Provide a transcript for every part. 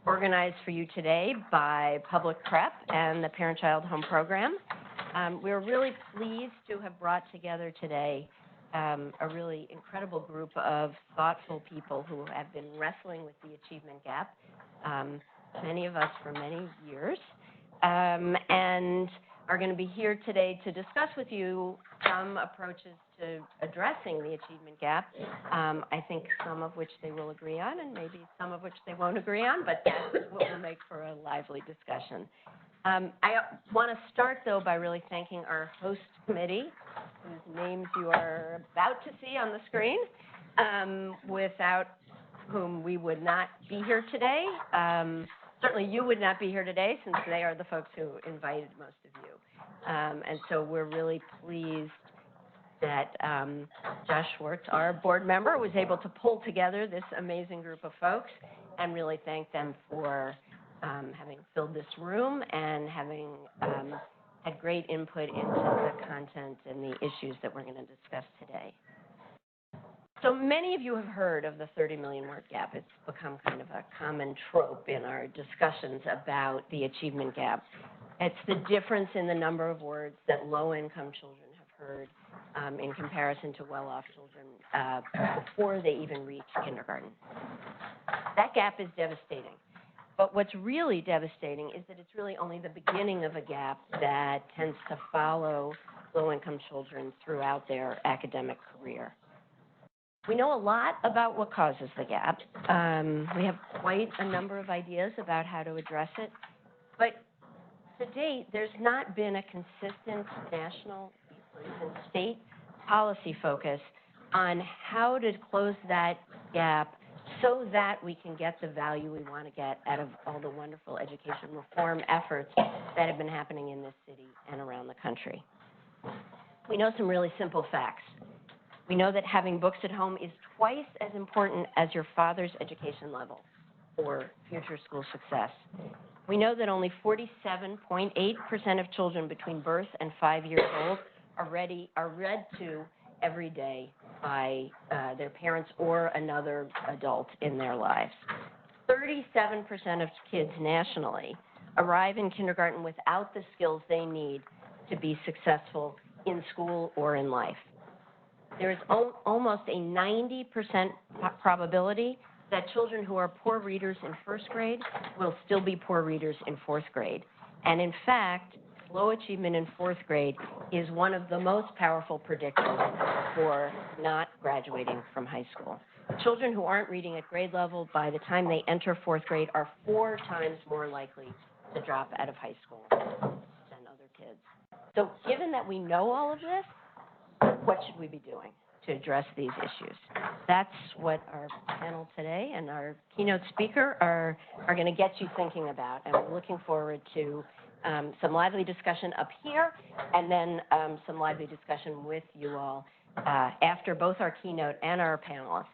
organized for you today by Public Prep and the Parent-Child Home Program. We're really pleased to have brought together today a really incredible group of thoughtful people who have been wrestling with the achievement gap, many of us for many years, and are going to be here today to discuss with you some approaches to addressing the achievement gap, I think some of which they will agree on and maybe some of which they won't agree on, but that's what will make for a lively discussion. I want to start, though, by really thanking our host committee, whose names you are about to see on the screen, without whom we would not be here today. Certainly you would not be here today, since they are the folks who invited most of you. And so we're really pleased that Josh Schwartz, our board member, was able to pull together this amazing group of folks, and really thank them for having filled this room and having had great input into the content and the issues that we're going to discuss today. So many of you have heard of the 30 million word gap. It's become kind of a common trope in our discussions about the achievement gap. It's the difference in the number of words that low-income children have heard in comparison to well-off children before they even reach kindergarten. That gap is devastating. But what's really devastating is that it's really only the beginning of a gap that tends to follow low-income children throughout their academic career. We know a lot about what causes the gap. We have quite a number of ideas about how to address it. But to date, there's not been a consistent national or even state policy focus on how to close that gap so that we can get the value we want to get out of all the wonderful education reform efforts that have been happening in this city and around the country. We know some really simple facts. We know that having books at home is twice as important as your father's education level for future school success. We know that only 47.8% of children between birth and 5 years old are read to every day by their parents or another adult in their lives. 37% of kids nationally arrive in kindergarten without the skills they need to be successful in school or in life. There is almost a 90% probability that children who are poor readers in first grade will still be poor readers in fourth grade. And in fact, low achievement in fourth grade is one of the most powerful predictors for not graduating from high school. Children who aren't reading at grade level by the time they enter fourth grade are 4 times more likely to drop out of high school than other kids. So given that we know all of this, what should we be doing to address these issues? That's what our panel today and our keynote speaker are going to get you thinking about. And we're looking forward to some lively discussion up here, and then some lively discussion with you all after both our keynote and our panelists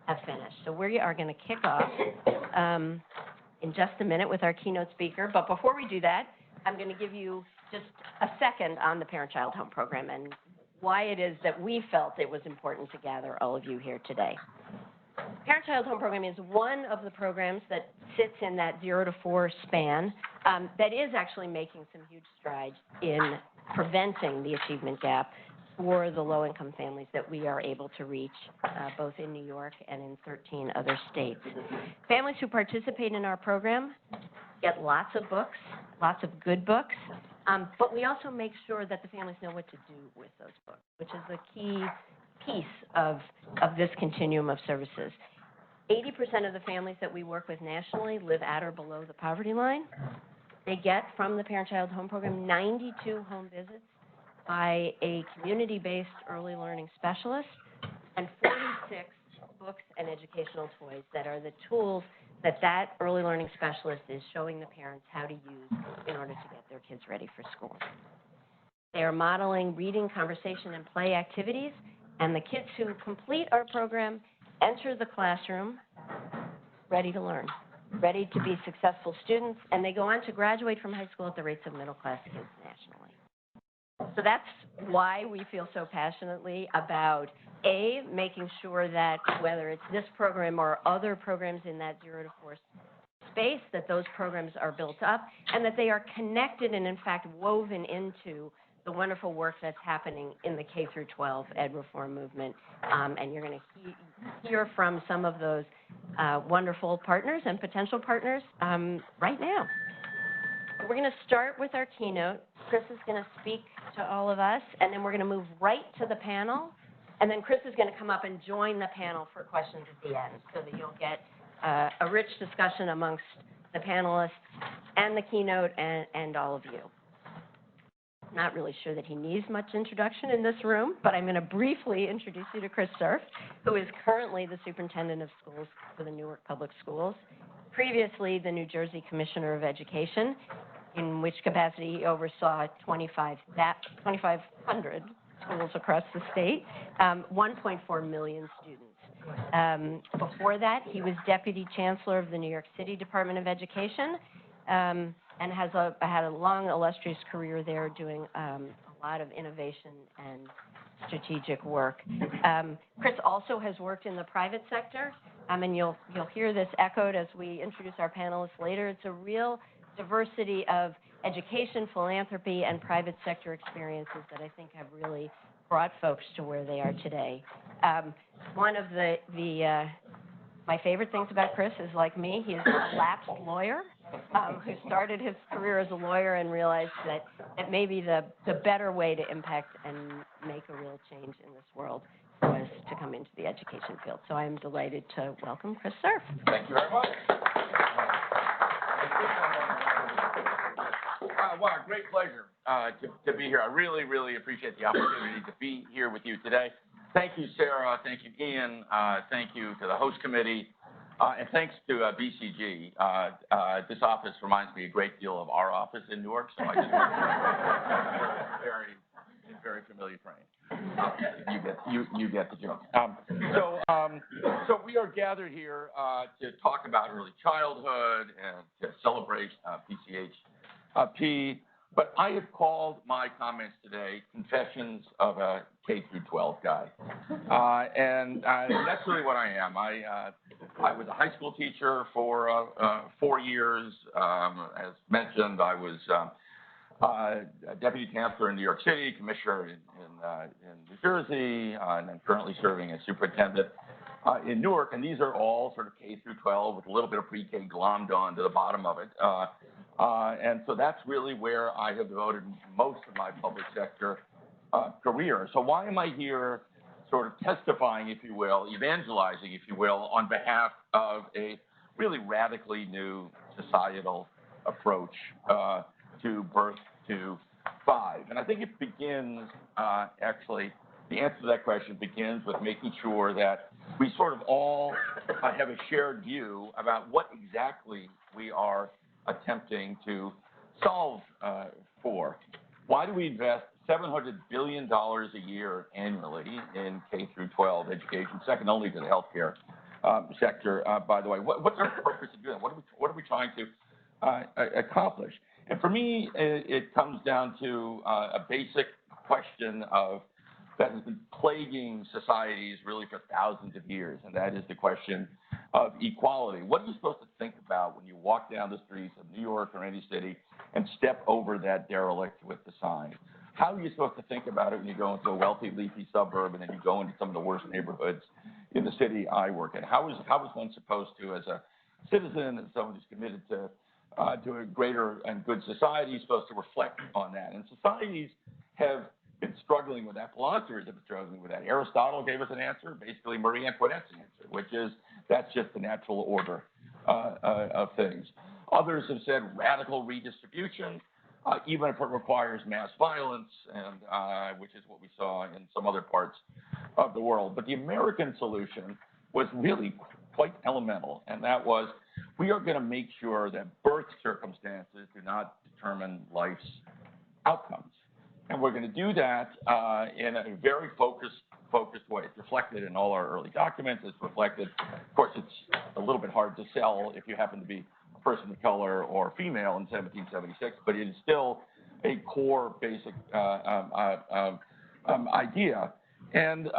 have finished. So we are going to kick off in just a minute with our keynote speaker. But before we do that, I'm going to give you just a second on the Parent-Child Home Program and why it is that we felt it was important to gather all of you here today. Parent-Child Home Program is one of the programs that sits in that 0 to 4 span that is actually making some huge strides in preventing the achievement gap for the low-income families that we are able to reach, both in New York and in 13 other states. Families who participate in our program get lots of books, lots of good books, but we also make sure that the families know what to do with those books, which is the key piece of this continuum of services. 80% of the families that we work with nationally live at or below the poverty line. They get from the Parent-Child Home Program 92 home visits by a community-based early learning specialist and 46 books and educational toys that are the tools that early learning specialist is showing the parents how to use in order to get their kids ready for school. They are modeling reading, conversation, and play activities, and the kids who complete our program enter the classroom ready to learn, ready to be successful students, and they go on to graduate from high school at the rates of middle-class kids nationally. So that's why we feel so passionately about, A, making sure that whether it's this program or other programs in that 0 to 4 space, that those programs are built up, and that they are connected and, in fact, woven into the wonderful work that's happening in the K through 12 ed reform movement. And you're going to hear from some of those wonderful partners and potential partners right now. We're going to start with our keynote. Chris is going to speak to all of us, and then we're going to move right to the panel. And then Chris is going to come up and join the panel for questions at the end, so that you'll get a rich discussion amongst the panelists and the keynote and all of you. Not really sure that he needs much introduction in this room, but I'm going to briefly introduce you to Chris Surf, who is currently the superintendent of schools for the Newark Public Schools, previously the New Jersey Commissioner of Education, in which capacity he oversaw 2,500 schools across the state, 1.4 million students. Before that, he was Deputy Chancellor of the New York City Department of Education, and had a long, illustrious career there doing a lot of innovation and strategic work. Chris also has worked in the private sector, and you'll hear this echoed as we introduce our panelists later. It's a real diversity of education, philanthropy, and private sector experiences that I think have really brought folks to where they are today. One of my favorite things about Chris is, like me, he is a lapsed lawyer who started his career as a lawyer and realized that maybe the better way to impact and make a real change in this world was to come into the education field. So I'm delighted to welcome Chris Surf. Thank you very much. Wow, great pleasure to be here. I really, really appreciate the opportunity to be here with you today. Thank you, Sarah. Thank you, Ian. Thank you to the host committee. And thanks to BCG. This office reminds me a great deal of our office in Newark, so I very familiar frame. You get the joke. So we are gathered here to talk about early childhood and to celebrate PCHP. But I have called my comments today Confessions of a K through 12 guy, and that's really what I am. I was a high school teacher for 4 years. As mentioned, I was Deputy Chancellor in New York City, Commissioner in New Jersey, and I'm currently serving as Superintendent in Newark. And these are all sort of K through 12 with a little bit of pre-K glommed on to the bottom of it. And so that's really where I have devoted most of my public sector career. So why am I here sort of testifying, if you will, evangelizing, if you will, on behalf of a really radically new societal approach to birth to 5? And I think it begins, actually, the answer to that question begins with making sure that we sort of all have a shared view about what exactly we are attempting to solve for. Why do we invest $700 billion a year annually in K through 12 education, second only to the healthcare sector, by the way? What's our purpose of doing that? What are we trying to accomplish? And for me, it comes down to a basic question that has been plaguing societies really for thousands of years, and that is the question of equality. What are you supposed to think about when you walk down the streets of New York or any city and step over that derelict with the sign? How are you supposed to think about it when you go into a wealthy, leafy suburb and then you go into some of the worst neighborhoods in the city I work in? How is one supposed to, as a citizen and someone who's committed to a greater and good society, supposed to reflect on that? And societies have been struggling with that. Philosophers have been struggling with that. Aristotle gave us an answer, basically Marie Antoinette's answer, which is that's just the natural order of things. Others have said radical redistribution, even if it requires mass violence, and which is what we saw in some other parts of the world. But the American solution was really quite elemental, and that was we are going to make sure that birth circumstances do not determine life's outcomes. And we're going to do that in a very focused way. It's reflected in all our early documents. It's reflected, of course, it's a little bit hard to sell if you happen to be a person of color or female in 1776, but it is still a core basic idea. And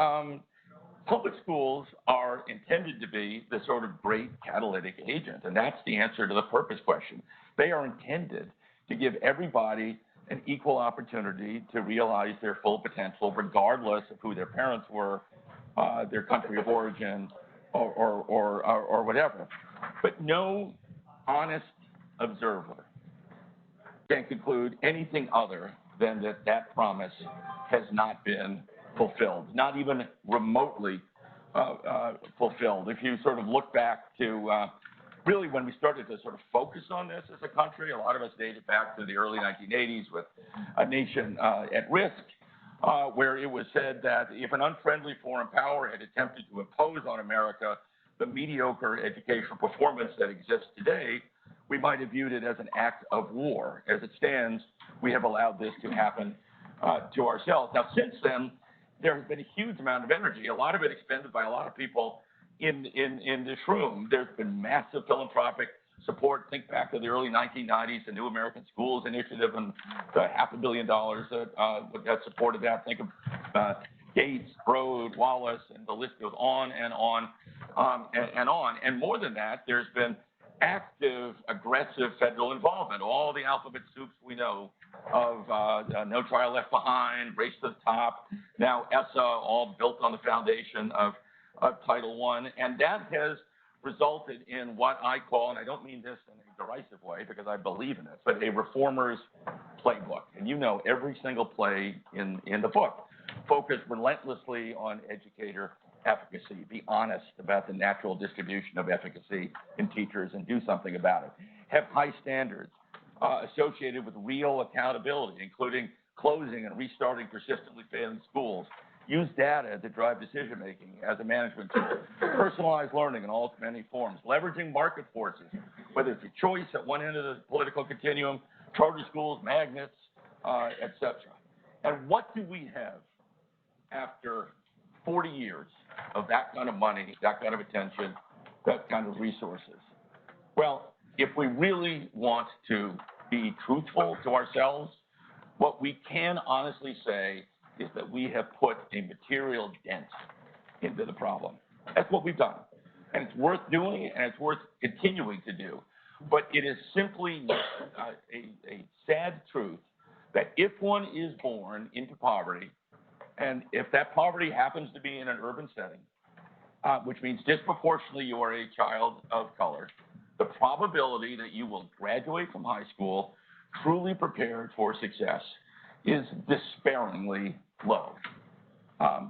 Public schools are intended to be the sort of great catalytic agent, and that's the answer to the purpose question. They are intended to give everybody an equal opportunity to realize their full potential, regardless of who their parents were, their country of origin, or whatever. But no honest observer can conclude anything other than that that promise has not been fulfilled, not even remotely fulfilled. If you sort of look back to really when we started to sort of focus on this as a country, a lot of us dated back to the early 1980s with A Nation at Risk, where it was said that if an unfriendly foreign power had attempted to impose on America the mediocre educational performance that exists today, we might have viewed it as an act of war. As it stands, we have allowed this to happen to ourselves. Now, since then, there has been a huge amount of energy, a lot of it expended by a lot of people in this room. There's been massive philanthropic support. Think back to the early 1990s, the New American Schools Initiative, and the $500 million that supported that. Think of Gates, Broad, Wallace, and the list goes on and on and on. And more than that, there's been active, aggressive federal involvement. All the alphabet soups we know of No Child Left Behind, Race to the Top, now ESSA, all built on the foundation of Title I. And that has resulted in what I call, and I don't mean this in a derisive way because I believe in it, but a reformer's playbook. And you know every single play in the book focused relentlessly on educator efficacy. Be honest about the natural distribution of efficacy in teachers and do something about it. Have high standards associated with real accountability, including closing and restarting persistently failing schools. Use data to drive decision-making as a management tool. Personalized learning in all its many forms. Leveraging market forces, whether it's a choice at one end of the political continuum, charter schools, magnets, et cetera. And what do we have after 40 years of that kind of money, that kind of attention, that kind of resources? Well, if we really want to be truthful to ourselves, what we can honestly say is that we have put a material dent into the problem. That's what we've done. And it's worth doing, and it's worth continuing to do. But it is simply a sad truth that if one is born into poverty, and if that poverty happens to be in an urban setting, which means disproportionately you are a child of color, the probability that you will graduate from high school truly prepared for success is despairingly low.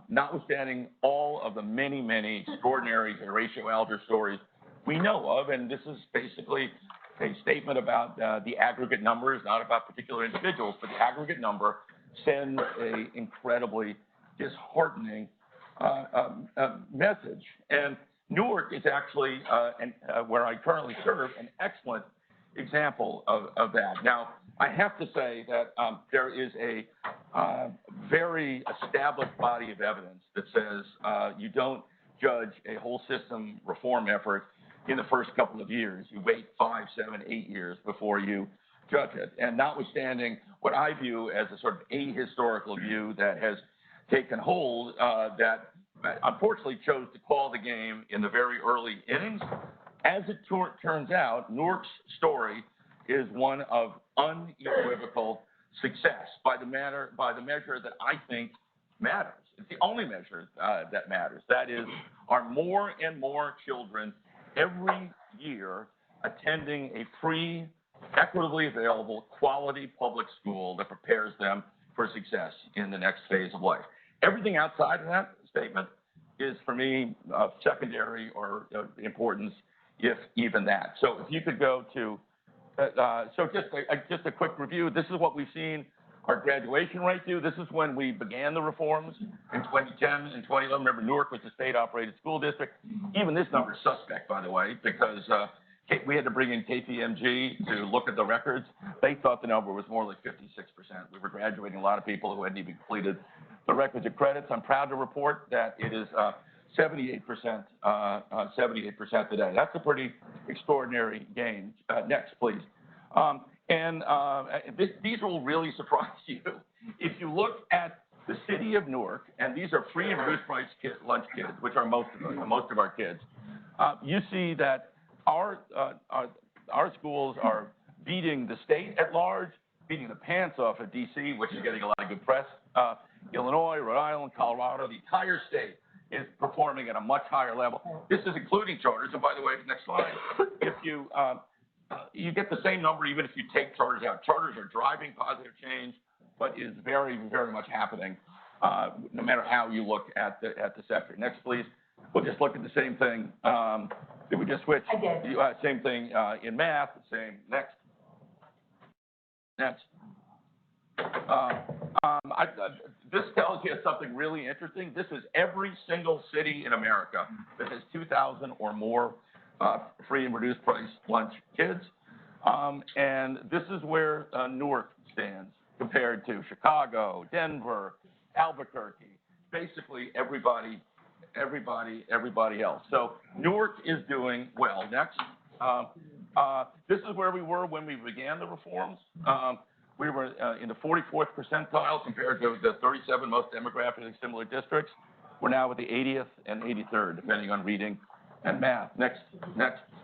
Notwithstanding all of the many, many extraordinary Horatio Alger stories we know of, and this is basically a statement about the aggregate numbers, not about particular individuals, but the aggregate number sends an incredibly disheartening message. And Newark is actually, where I currently serve, an excellent example of that. Now, I have to say that there is a very established body of evidence that says you don't judge a whole system reform effort in the first couple of years. You wait 5, 7, 8 years before you judge it. And notwithstanding what I view as a sort of ahistorical view that has taken hold, that unfortunately chose to call the game in the very early innings. As it turns out, Newark's story is one of unequivocal success by the measure that I think matters. It's the only measure that matters. That is, are more and more children every year attending a free, equitably available, quality public school that prepares them for success in the next phase of life. Everything outside of that statement is, for me, of secondary or importance, if even that. So if you could go to, just a quick review. This is what we've seen our graduation rate do. This is when we began the reforms in 2010 and 2011. Remember, Newark was a state-operated school district. Even this number is suspect, by the way, because we had to bring in KPMG to look at the records. They thought the number was more like 56%. We were graduating a lot of people who hadn't even completed the requisite credits. I'm proud to report that it is 78% today. That's a pretty extraordinary gain. Next, please. These will really surprise you. If you look at the city of Newark, and these are free and reduced price lunch kids, which are most of our kids. You see that our schools are beating the state at large, beating the pants off of D.C., which is getting a lot of good press. Illinois, Rhode Island, Colorado, the entire state is performing at a much higher level. This is including charters. And by the way, next slide, if you get the same number even if you take charters out. Charters are driving positive change, but is very, very much happening no matter how you look at the sector. Next, please. We'll just look at the same thing. Did we just switch? I did. Same thing in math. Same. Next. Next. This tells you something really interesting. This is every single city in America that has 2,000 or more free and reduced price lunch kids. And this is where Newark stands compared to Chicago, Denver, Albuquerque, basically everybody else. So Newark is doing well. Next. This is where we were when we began the reforms. We were in the 44th percentile compared to the 37 most demographically similar districts. We're now with the 80th and 83rd, depending on reading and math. Next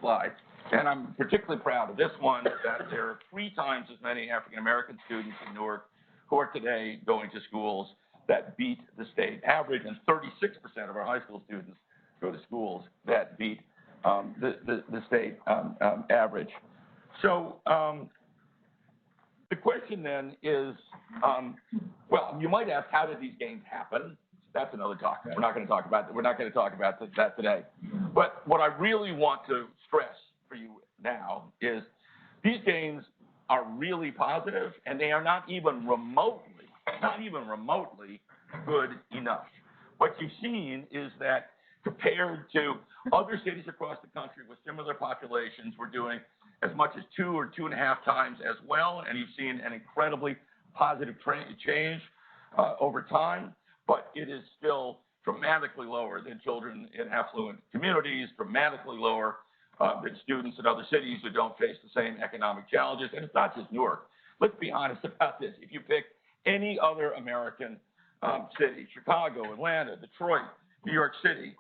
slide. And I'm particularly proud of this one, that there are 3 times as many African-American students in Newark who are today going to schools that beat the state average, and 36% of our high school students go to schools that beat the state average. So the question then is, well, you might ask, how did these gains happen? That's another talk. We're not going to talk about that today. But what I really want to stress for you now is these gains are really positive, and they are not even remotely good enough. What you've seen is that compared to other cities across the country with similar populations, we're doing as much as 2 or 2.5 times as well, and you've seen an incredibly positive change over time, but it is still dramatically lower than children in affluent communities, dramatically lower than students in other cities who don't face the same economic challenges. And it's not just Newark. Let's be honest about this. If you pick any other American city, Chicago, Atlanta, Detroit, New York City,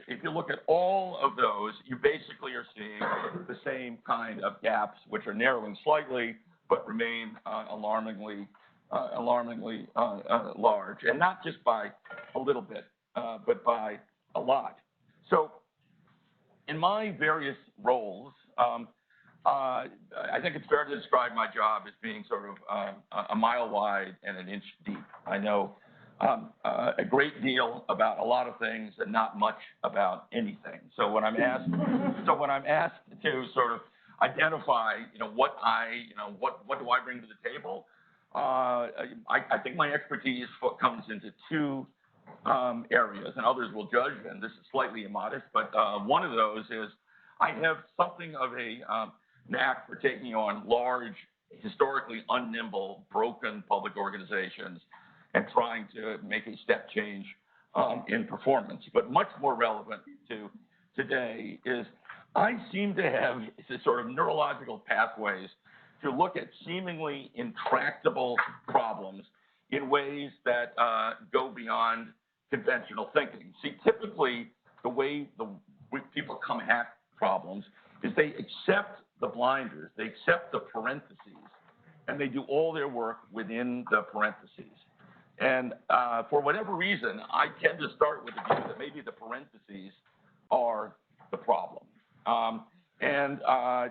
if you look at all of those, you basically are seeing the same kind of gaps, which are narrowing slightly, but remain alarmingly large, and not just by a little bit, but by a lot. So in my various roles, I think it's fair to describe my job as being sort of a mile wide and an inch deep. I know a great deal about a lot of things and not much about anything. So when I'm asked, to sort of identify, what do I bring to the table? I think my expertise comes into 2 areas, and others will judge, and this is slightly immodest, but one of those is I have something of a knack for taking on large, historically unnimble, broken public organizations and trying to make a step change in performance. But much more relevant to today is I seem to have sort of neurological pathways to look at seemingly intractable problems in ways that go beyond conventional thinking. See, typically, the way people come at problems is they accept the blinders, they accept the parentheses, and they do all their work within the parentheses. And for whatever reason, I tend to start with the view that maybe the parentheses are the problem. And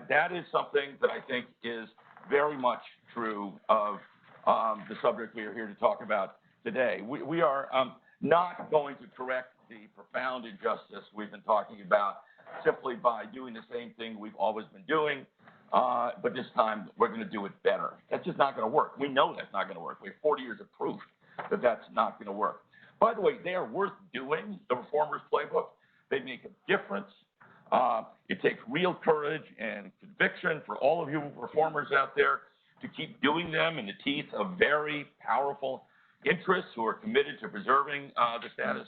that is something that I think is very much true of the subject we are here to talk about today. We are not going to correct the profound injustice we've been talking about simply by doing the same thing we've always been doing, but this time we're going to do it better. That's just not going to work. We know that's not going to work. We have 40 years of proof that that's not going to work. By the way, they are worth doing, the Reformers Playbook. They make a difference. It takes real courage and conviction for all of you reformers out there to keep doing them in the teeth of very powerful interests who are committed to preserving the status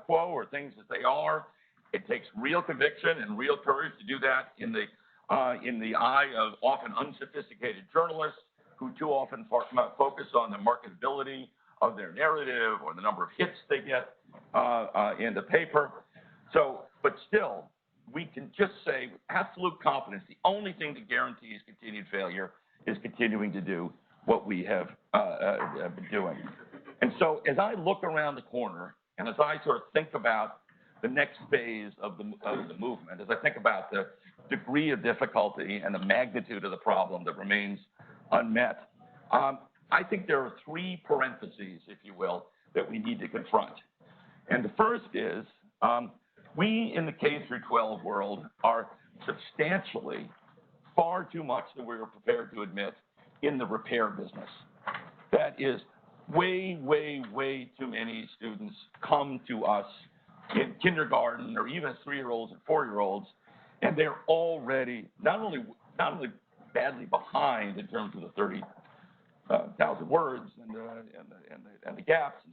quo or things as they are. It takes real conviction and real courage to do that in the eye of often unsophisticated journalists who too often focus on the marketability of their narrative or the number of hits they get in the paper. So, but still, we can just say with absolute confidence, the only thing that guarantees continued failure is continuing to do what we have been doing. And so as I look around the corner and as I sort of think about the next phase of the movement, as I think about the degree of difficulty and the magnitude of the problem that remains unmet, I think there are three parentheses, if you will, that we need to confront. And the first is we in the K through 12 world are substantially far too much than we're prepared to admit in the repair business. That is way, way, way too many students come to us in kindergarten or even as 3-year-olds and 4-year-olds, and they're already not only badly behind in terms of the 30,000 words and the gaps,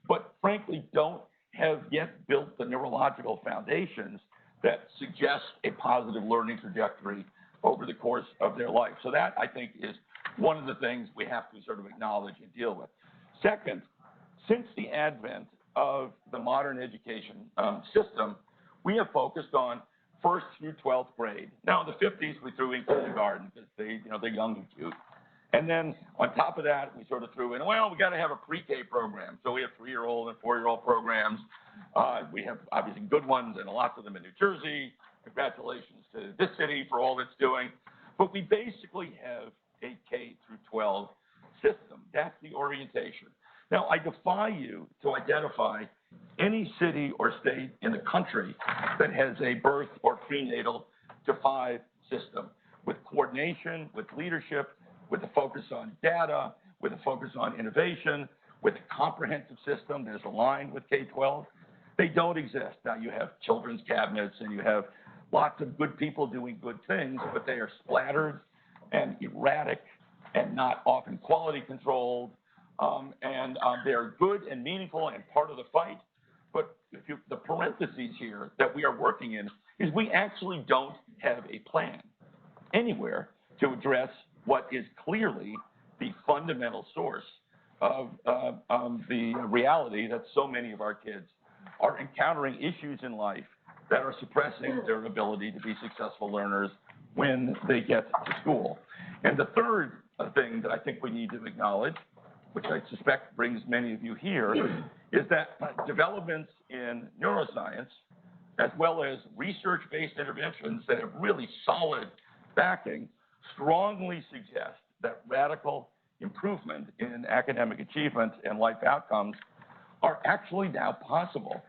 but frankly don't have yet built the neurological foundations that suggest a positive learning trajectory over the course of their life. So that, I think, is one of the things we have to sort of acknowledge and deal with. Second, since the advent of the modern education system, we have focused on 1st through 12th grade. Now, in the 50s, we threw in kindergarten because they're young and cute. And then on top of that, we sort of threw in, well, we got to have a pre-K program. So we have 3-year-old and 4-year-old programs. We have obviously good ones and lots of them in New Jersey. Congratulations to this city for all it's doing. But we basically have a K through 12 system. That's the orientation. Now, I defy you to identify any city or state in the country that has a birth or prenatal to 5 system with coordination, with leadership, with a focus on data, with a focus on innovation, with a comprehensive system that is aligned with K-12. They don't exist. Now, you have children's cabinets and you have lots of good people doing good things, but they are splattered and erratic and not often quality controlled. They're good and meaningful and part of the fight. But the parentheses here that we are working in is we actually don't have a plan anywhere to address what is clearly the fundamental source of the reality that so many of our kids are encountering issues in life that are suppressing their ability to be successful learners when they get to school. And the third thing that I think we need to acknowledge, which I suspect brings many of you here, is that developments in neuroscience, as well as research-based interventions that have really solid backing, strongly suggest that radical improvement in academic achievement and life outcomes are actually now possible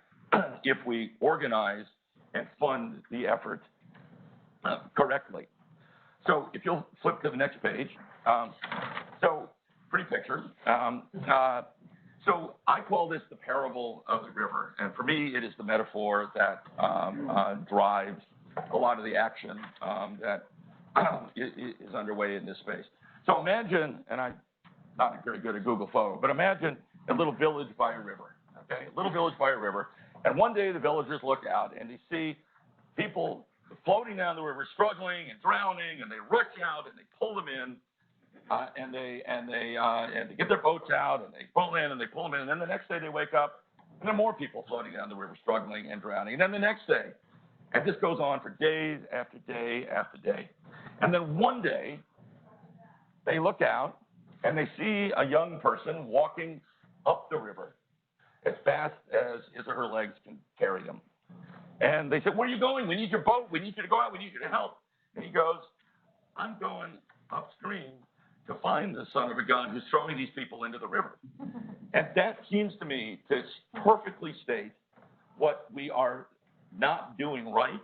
if we organize and fund the effort correctly. So if you'll flip to the next page. So pretty picture. So I call this the parable of the river. And for me, it is the metaphor that drives a lot of the action that is underway in this space. So imagine, and I'm not very good at Google Photo, but imagine a little village by a river, okay? A little village by a river. And one day the villagers look out and they see people floating down the river, struggling and drowning, and they rush out and they pull them in, and they get their boats out and they pull in and they pull them in. And then the next day they wake up and there are more people floating down the river, struggling and drowning. And then the next day, and this goes on for days after day after day. And then one day, they look out and they see a young person walking up the river as fast as his or her legs can carry him. And they said, "Where are you going? We need your boat. We need you to go out. We need you to help." And he goes, "I'm going upstream to find the son of a gun who's throwing these people into the river." And that seems to me to perfectly state what we are not doing right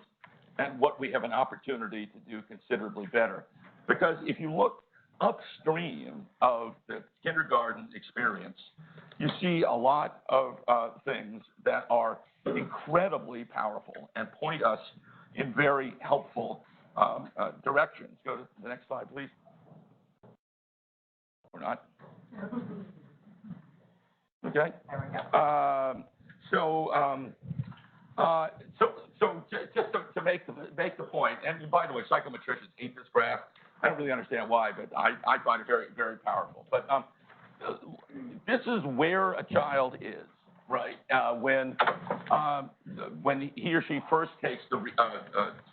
and what we have an opportunity to do considerably better. Because if you look upstream of the kindergarten experience, you see a lot of things that are incredibly powerful and point us in very helpful directions. Go to the next slide, please. Or not. Okay. There we go. So just to make the point, and by the way, psychometricians hate this graph. I don't really understand why, but I find it very, very powerful. But this is where a child is, right? When he or she first takes the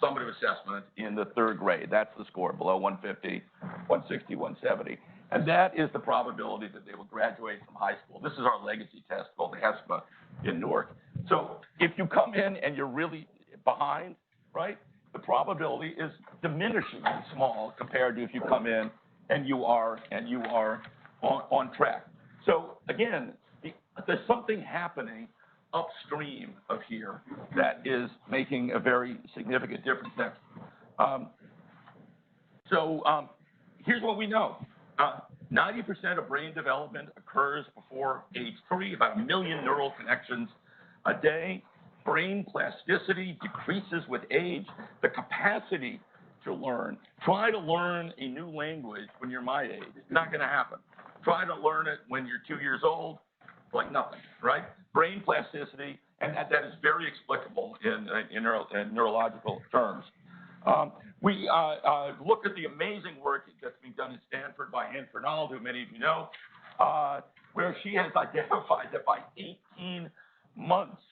summative assessment in the 3rd grade, that's the score, below 150, 160, 170. And that is the probability that they will graduate from high school. This is our legacy test called the HESPA in Newark. So if you come in and you're really behind, right, the probability is diminishingly small compared to if you come in and you are on track. So again, there's something happening upstream of here that is making a very significant difference there. Here's what we know. 90% of brain development occurs before age 3, about 1 million neural connections a day. Brain plasticity decreases with age. The capacity to learn. Try to learn a new language when you're my age. It's not going to happen. Try to learn it when you're 2 years old, like nothing, right? Brain plasticity, and that is very explicable in neurological terms. We look at the amazing work that's being done at Stanford by Anne Fernald, who many of you know, where she has identified that by 18 months,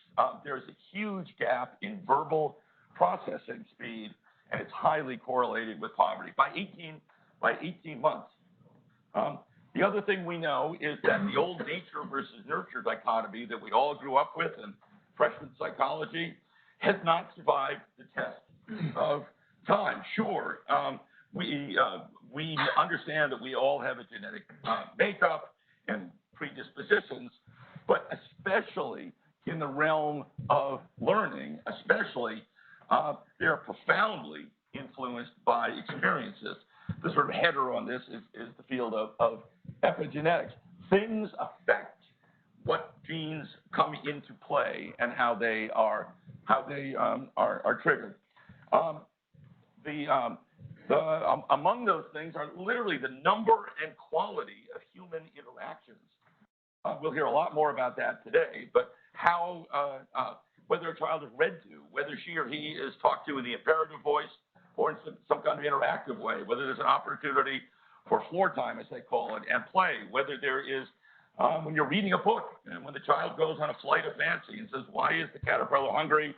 there's a huge gap in verbal processing speed, and it's highly correlated with poverty by 18 months. The other thing we know is that the old nature versus nurture dichotomy that we all grew up with in freshman psychology has not survived the test of time. Sure, we understand that we all have a genetic makeup and predispositions, but especially in the realm of learning, they are profoundly influenced by experiences. The sort of header on this is the field of epigenetics. Things affect what genes come into play and how they are triggered. Among those things are literally the number and quality of human interactions. We'll hear a lot more about that today, but how, whether a child is read to, whether she or he is talked to in the imperative voice or in some kind of interactive way, whether there's an opportunity for floor time, as they call it, and play, whether there is, when you're reading a book, and when the child goes on a flight of fancy and says, why is the caterpillar hungry?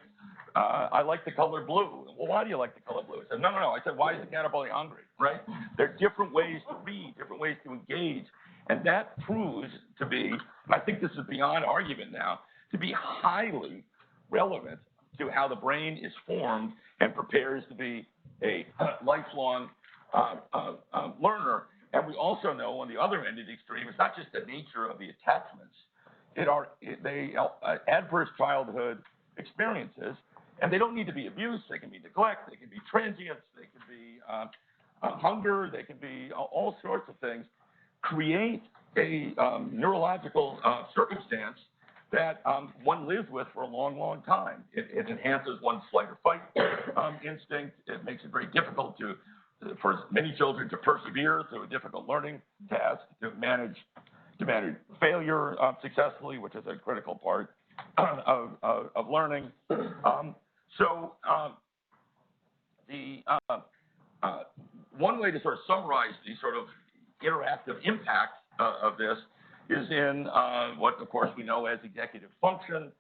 I like the color blue. Well, why do you like the color blue? I said, no. I said, why is the caterpillar hungry, right? There are different ways to read, different ways to engage, and that proves to be, and I think this is beyond argument now, to be highly relevant to how the brain is formed and prepares to be a lifelong learner. And we also know on the other end of the extreme, it's not just the nature of the attachments. They adverse childhood experiences, and they don't need to be abuse. They can be neglect. They can be transience. They can be hunger. They can be all sorts of things. Create a neurological circumstance that one lives with for a long, long time. It enhances one's flight or fight instinct. It makes it very difficult for many children to persevere through a difficult learning task, to manage failure successfully, which is a critical part of learning. One way to sort of summarize the sort of interactive impact of this is in what, of course, we know as executive function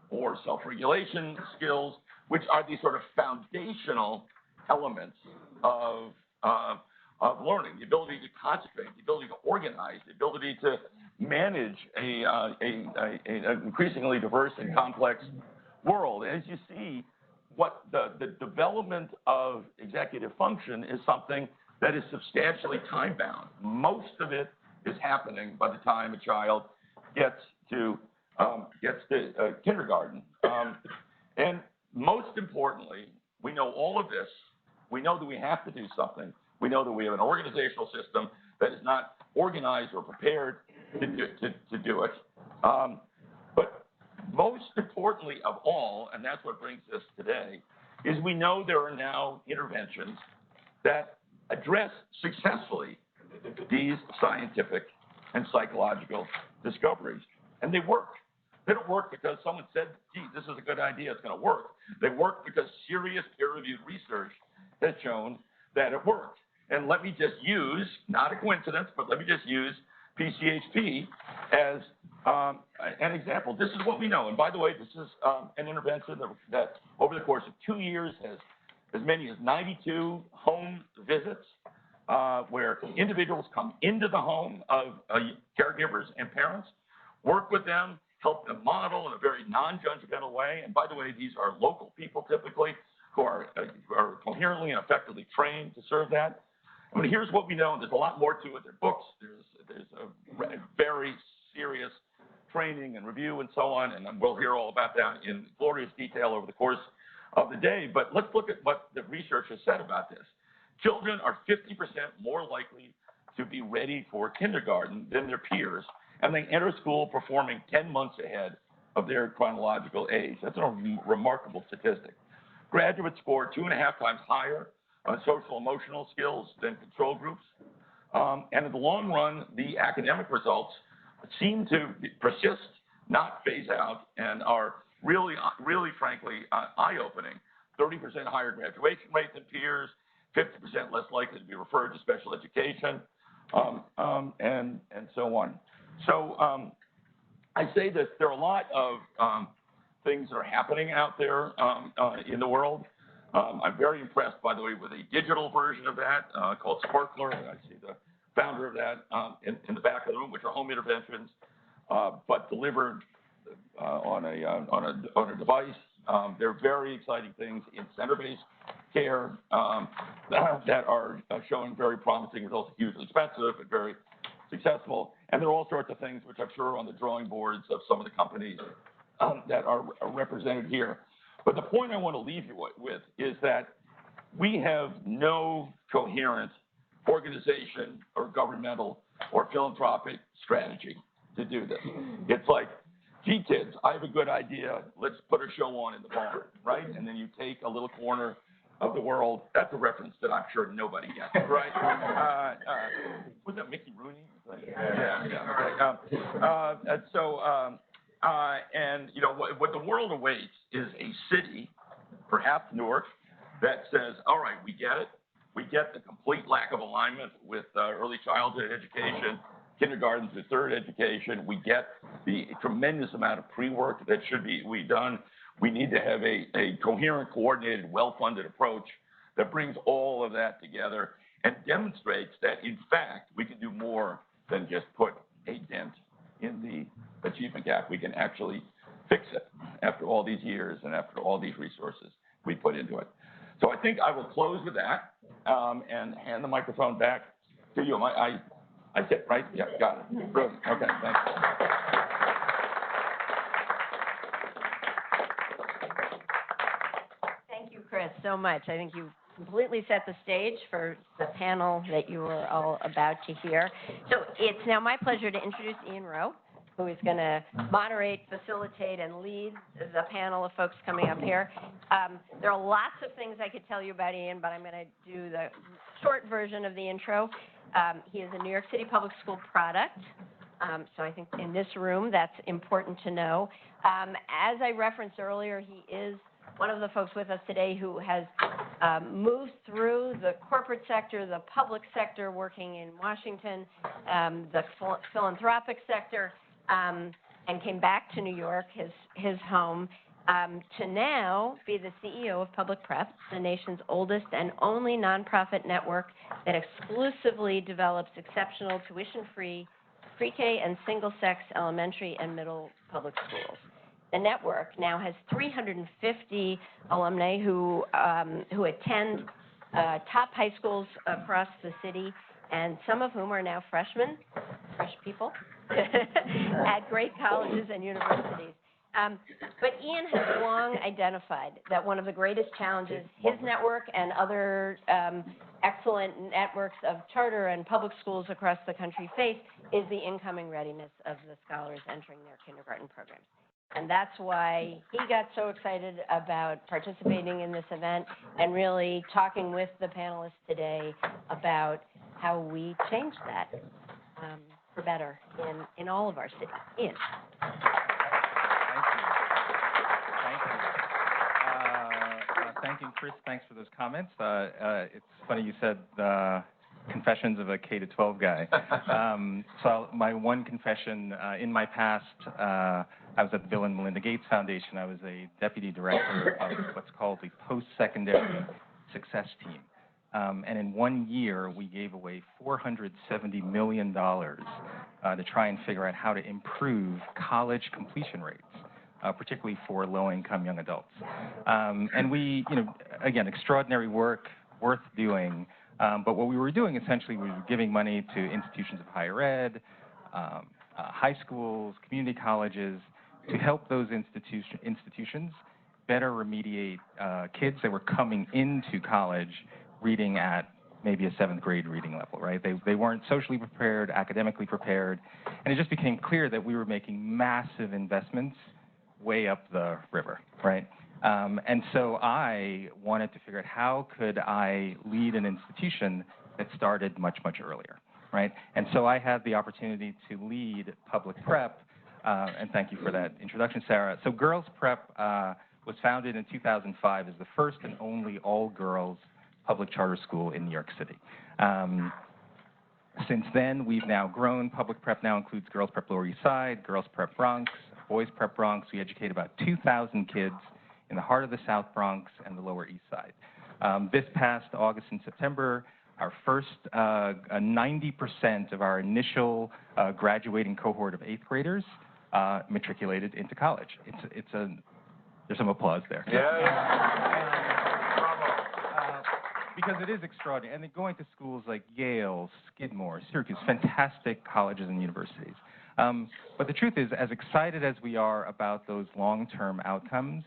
or self-regulation skills, which are these sort of foundational elements of learning: the ability to concentrate, the ability to organize, the ability to manage an increasingly diverse and complex world. As you see, what the development of executive function is something that is substantially time-bound. Most of it is happening by the time a child gets to kindergarten. And most importantly, we know all of this. We know that we have to do something. We know that we have an organizational system that is not organized or prepared to do it. But most importantly of all, and that's what brings us today, is we know there are now interventions that address successfully these scientific and psychological discoveries. And they work. They don't work because someone said, gee, this is a good idea, it's going to work. They work because serious peer-reviewed research has shown that it works. And let me just use, not a coincidence, but let me just use PCHP as an example. This is what we know. And by the way, this is an intervention that over the course of 2 years has as many as 92 home visits where individuals come into the home of caregivers and parents, work with them, help them model in a very non-judgmental way. And by the way, these are local people typically who are coherently and effectively trained to serve that. I mean, here's what we know. There's a lot more to it. There are books. There's a very serious training and review and so on, and we'll hear all about that in glorious detail over the course of the day. But let's look at what the research has said about this. Children are 50% more likely to be ready for kindergarten than their peers, and they enter school performing 10 months ahead of their chronological age. That's a remarkable statistic. Graduates score 2.5 times higher on social emotional skills than control groups. And in the long run, the academic results seem to persist, not phase out, and are really, frankly, eye-opening. 30% higher graduation rate than peers, 50% less likely to be referred to special education, and so on. So I say this, there are a lot of things that are happening out there in the world. I'm very impressed, by the way, with a digital version of that called Sparkler. I see the founder of that in the back of the room, which are home interventions, but delivered on a device. They're very exciting things in center-based care that are showing very promising results, hugely expensive and very successful. And there are all sorts of things which I'm sure are on the drawing boards of some of the companies that are represented here. But the point I want to leave you with is that we have no coherent organization or governmental or philanthropic strategy to do this. It's like, gee, kids, I have a good idea. Let's put a show on in the barn, right? And then you take a little corner of the world. That's a reference that I'm sure nobody gets, right? Was that Mickey Rooney? Yeah. And you know what the world awaits is a city, perhaps Newark, that says, all right, we get it. We get the complete lack of alignment with early childhood education, kindergarten through third education. We get the tremendous amount of pre-work that should be done. We need to have a coherent, coordinated, well-funded approach that brings all of that together and demonstrates that, in fact, we can do more than just put a dent in the achievement gap. We can actually fix it after all these years and after all these resources we put into it. So I think I will close with that and hand the microphone back to you. I said, right? Yeah, got it. Brilliant. Okay, thanks. Thank you, Chris, so much. I think you completely set the stage for the panel that you are all about to hear. So it's now my pleasure to introduce Ian Rowe, who is going to moderate, facilitate, and lead the panel of folks coming up here. There are lots of things I could tell you about Ian, but I'm going to do the short version of the intro. He is a New York City public school product, so I think in this room that's important to know. As I referenced earlier, he is one of the folks with us today who has moved through the corporate sector, the public sector, working in Washington, the philanthropic sector, and came back to New York, his home, to now be the CEO of Public Prep, the nation's oldest and only nonprofit network that exclusively develops exceptional tuition-free pre-K and single-sex elementary and middle public schools. The network now has 350 alumni who attend top high schools across the city, and some of whom are now fresh people, at great colleges and universities. But Ian has long identified that one of the greatest challenges his network and other excellent networks of charter and public schools across the country face is the incoming readiness of the scholars entering their kindergarten programs. And that's why he got so excited about participating in this event and really talking with the panelists today about how we change that for better in all of our cities. Ian. Thank you, Chris. Thanks for those comments. It's funny you said confessions of a K to 12 guy. My one confession, in my past, I was at the Bill and Melinda Gates Foundation. I was a deputy director of what's called the post-secondary success team. And in 1 year, we gave away $470 million to try and figure out how to improve college completion rates, particularly for low-income young adults. And we, again, extraordinary work, worth doing. But what we were doing essentially, we were giving money to institutions of higher ed, high schools, community colleges, to help those institutions better remediate kids that were coming into college reading at maybe a 7th grade reading level, right? They weren't socially prepared, academically prepared, and it just became clear that we were making massive investments way up the river, right? And so I wanted to figure out how could I lead an institution that started much, much earlier, right? And so I had the opportunity to lead public prep, and thank you for that introduction, Sarah. So Girls Prep was founded in 2005 as the first and only all-girls public charter school in New York City. Since then, we've now grown. Public Prep now includes Girls Prep Lower East Side, Girls Prep Bronx, Boys Prep Bronx. We educate about 2,000 kids in the heart of the South Bronx and the Lower East Side. This past August and September, our first 90% of our initial graduating cohort of 8th graders matriculated into college. There's some applause there. Yeah. Because it is extraordinary. And then going to schools like Yale, Skidmore, Syracuse, fantastic colleges and universities. But the truth is, as excited as we are about those long-term outcomes,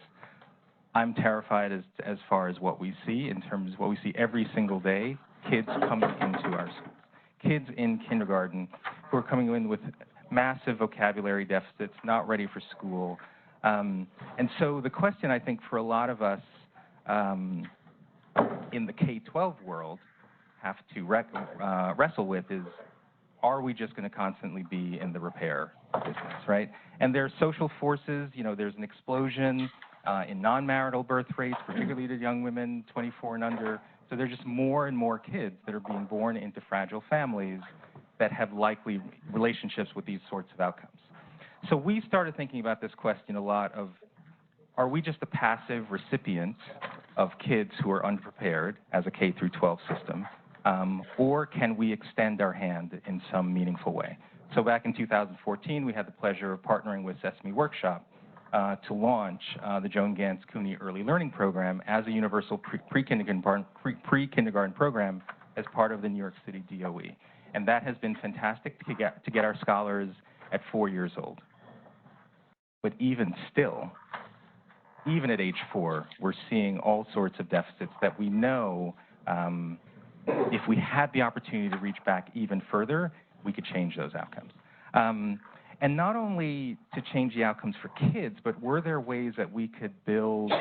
I'm terrified as far as what we see in terms of what we see every single day, kids coming into our schools. Kids in kindergarten who are coming in with massive vocabulary deficits, not ready for school. And so the question, I think, for a lot of us in the K-12 world have to wrestle with is, are we just going to constantly be in the repair business, right? And there are social forces, there's an explosion in non-marital birth rates, particularly to young women, 24 and under. So there's just more and more kids that are being born into fragile families that have likely relationships with these sorts of outcomes. So we started thinking about this question a lot of, are we just a passive recipient of kids who are unprepared as a K through 12 system, or can we extend our hand in some meaningful way? So back in 2014, we had the pleasure of partnering with Sesame Workshop to launch the Joan Gantz Cooney Early Learning Program as a universal pre-kindergarten program as part of the New York City DOE. And that has been fantastic to get our scholars at 4 years old. But even still, even at age 4, we're seeing all sorts of deficits that we know if we had the opportunity to reach back even further, we could change those outcomes. And not only to change the outcomes for kids, but were there ways that we could build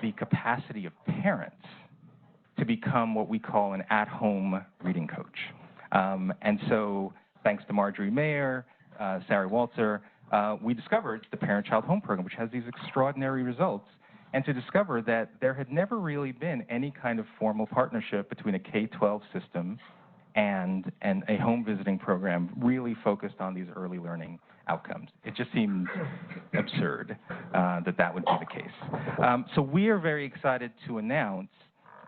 the capacity of parents to become what we call an at-home reading coach? And so thanks to Marjorie Mayer, Sarah Walzer, we discovered the Parent-Child Home Program, which has these extraordinary results, and to discover that there had never really been any kind of formal partnership between a K-12 system and a home visiting program really focused on these early learning outcomes. It just seemed absurd that would be the case. So we are very excited to announce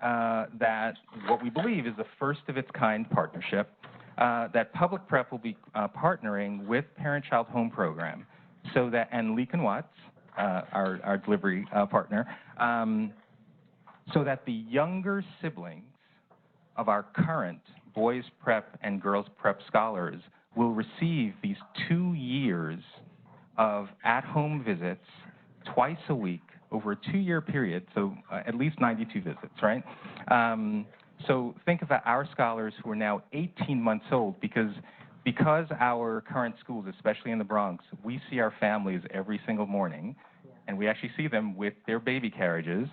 that what we believe is the first of its kind partnership, that Public Prep will be partnering with Parent-Child Home Program, so that, and Leek and Watts, our delivery partner, so that the younger siblings of our current Boys Prep and Girls Prep scholars will receive these 2 years of at-home visits twice a week over a 2-year period, so at least 92 visits, right? So think about our scholars who are now 18 months old, because our current schools, especially in the Bronx, we see our families every single morning, and we actually see them with their baby carriages.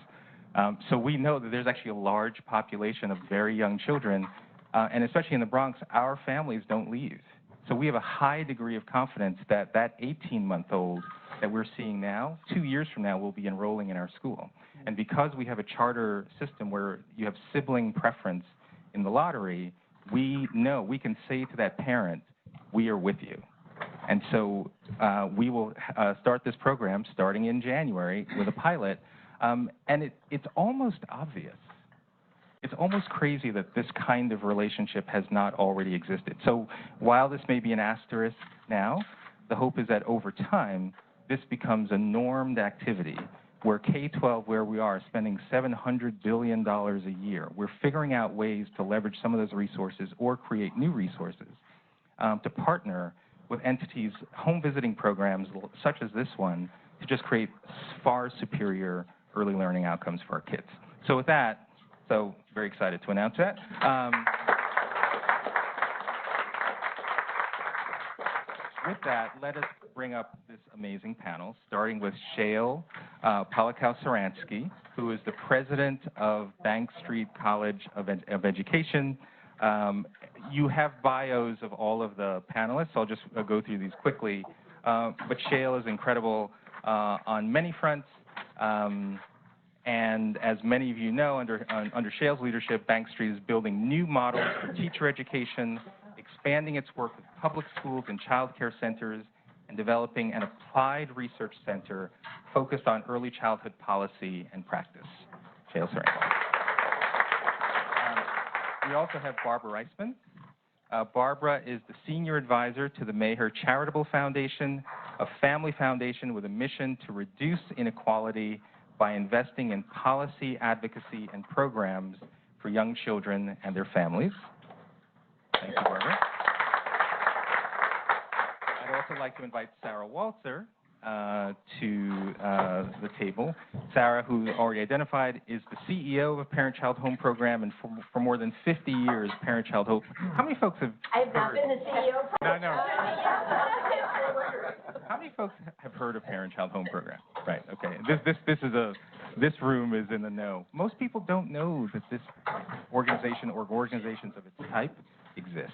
So we know that there's actually a large population of very young children, and especially in the Bronx, our families don't leave. So we have a high degree of confidence that that 18-month-old that we're seeing now, 2 years from now, will be enrolling in our school. And because we have a charter system where you have sibling preference in the lottery, we know we can say to that parent, we are with you. And so we will start this program starting in January with a pilot, and it's almost obvious. It's almost crazy that this kind of relationship has not already existed. So while this may be an asterisk now, the hope is that over time, this becomes a normed activity where K-12, where we are, spending $700 billion a year. We're figuring out ways to leverage some of those resources or create new resources to partner with entities, home visiting programs such as this one, to just create far superior early learning outcomes for our kids. So with that, very excited to announce that. With that, let us bring up this amazing panel, starting with Shael Polikow-Saransky, who is the president of Bank Street College of Education. You have bios of all of the panelists. I'll just go through these quickly. But Shael is incredible on many fronts. And as many of you know, under Shael's leadership, Bank Street is building new models for teacher education, expanding its work with public schools and child care centers, and developing an applied research center focused on early childhood policy and practice. Shael, sorry. We also have Barbara Reisman. Barbara is the senior advisor to the Maher Charitable Foundation, a family foundation with a mission to reduce inequality by investing in policy, advocacy, and programs for young children and their families. Thank you, Barbara. I'd also like to invite Sarah Walzer to the table. Sarah, who already identified, is the CEO of a Parent-Child Home Program, and for more than 50 years, Parent-Child Home. How many folks have I have not been the CEO. No. How many folks have heard of Parent-Child Home Program? Right. Okay. This room is in the know. Most people don't know that this organization or organizations of its type exist,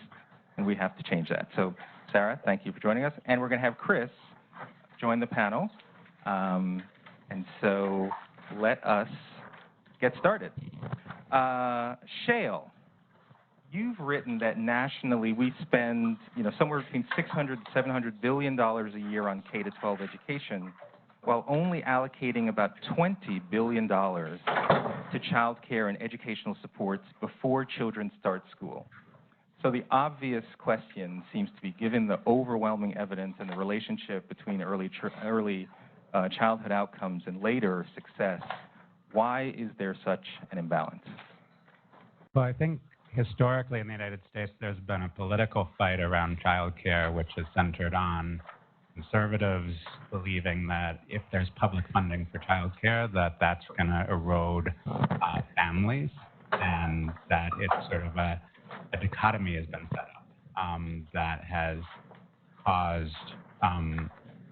and we have to change that. So, Sarah, thank you for joining us, and we're going to have Chris join the panel. And so let us get started. Shael, you've written that nationally we spend, somewhere between $600 to $700 billion a year on K-12 education, while only allocating about $20 billion to child care and educational supports before children start school. So the obvious question seems to be, given the overwhelming evidence and the relationship between early childhood outcomes and later success, why is there such an imbalance? Well, I think historically in the United States, there's been a political fight around child care, which is centered on conservatives believing that if there's public funding for child care, that's going to erode families, and that it's sort of a dichotomy has been set up that has caused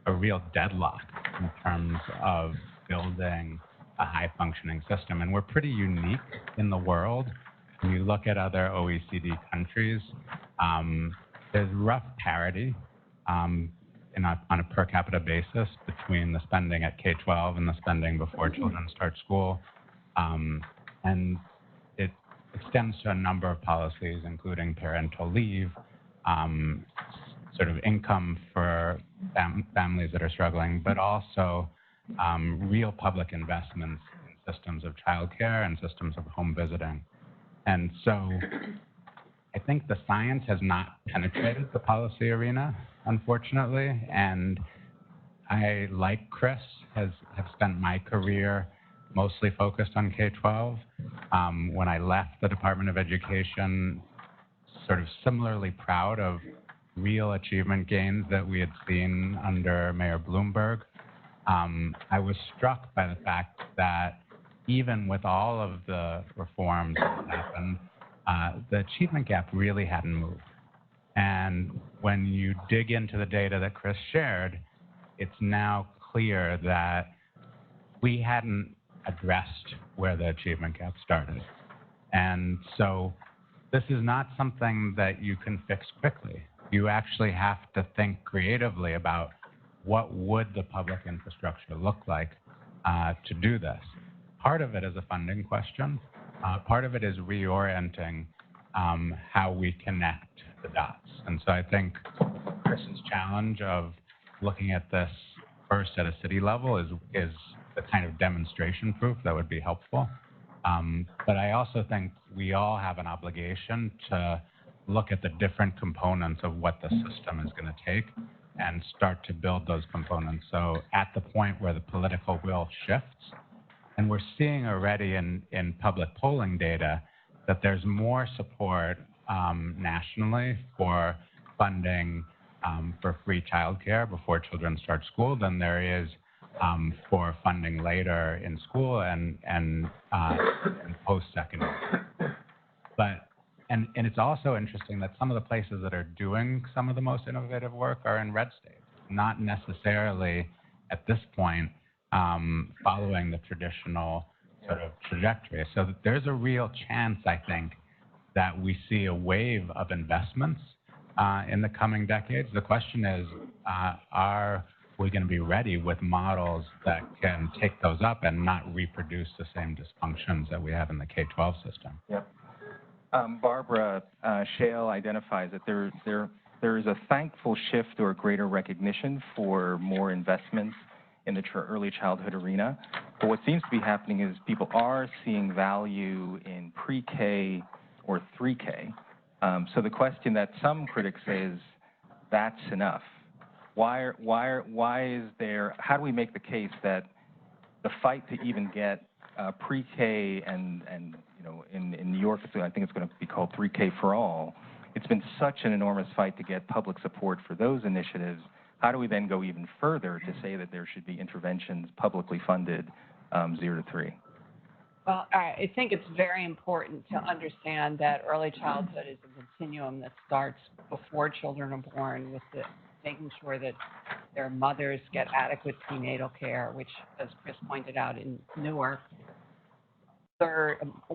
a real deadlock in terms of building a high-functioning system. And we're pretty unique in the world. When you look at other OECD countries, there's rough parity on a per capita basis between the spending at K-12 and the spending before children start school. And it extends to a number of policies, including parental leave, sort of income for families that are struggling, but also real public investments in systems of childcare and systems of home visiting. And so I think the science has not penetrated the policy arena, unfortunately, and I, like Chris, have spent my career mostly focused on K-12. When I left the Department of Education, sort of similarly proud of real achievement gains that we had seen under Mayor Bloomberg. I was struck by the fact that even with all of the reforms that happened, the achievement gap really hadn't moved. And when you dig into the data that Chris shared, it's now clear that we hadn't addressed where the achievement gap started. And so this is not something that you can fix quickly. You actually have to think creatively about what would the public infrastructure look like to do this. Part of it is a funding question. Part of it is reorienting how we connect the dots. And so I think Chris's challenge of looking at this first at a city level is the kind of demonstration proof that would be helpful. But I also think we all have an obligation to look at the different components of what the system is going to take and start to build those components. So at the point where the political will shifts, and we're seeing already in public polling data that there's more support nationally for funding for free childcare before children start school than there is for funding later in school and post-secondary. But and it's also interesting that some of the places that are doing some of the most innovative work are in red states, not necessarily at this point following the traditional sort of trajectory. So there's a real chance, I think, that we see a wave of investments in the coming decades. The question is, are we going to be ready with models that can take those up and not reproduce the same dysfunctions that we have in the K-12 system? Yep. Barbara Shale identifies that there is a thankful shift or greater recognition for more investments in the early childhood arena. But what seems to be happening is people are seeing value in pre-K or 3K. So the question that some critics say is, that's enough. Why is there, how do we make the case that the fight to even get pre-K and in New York, I think it's going to be called 3K for all. It's been such an enormous fight to get public support for those initiatives. How do we then go even further to say that there should be interventions publicly funded 0 to 3? Well, I think it's very important to understand that early childhood is a continuum that starts before children are born with making sure that their mothers get adequate prenatal care, which, as Chris pointed out in Newark,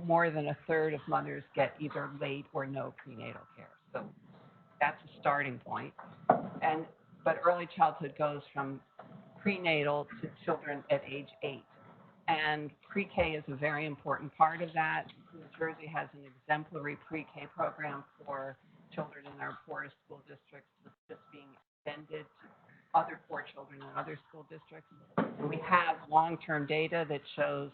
more than a third of mothers get either late or no prenatal care. So that's a starting point. But early childhood goes from prenatal to children at age 8. And pre-K is a very important part of that. New Jersey has an exemplary pre-K program for children in our poorest school districts that's just being extended to other poor children in other school districts. And we have long-term data that shows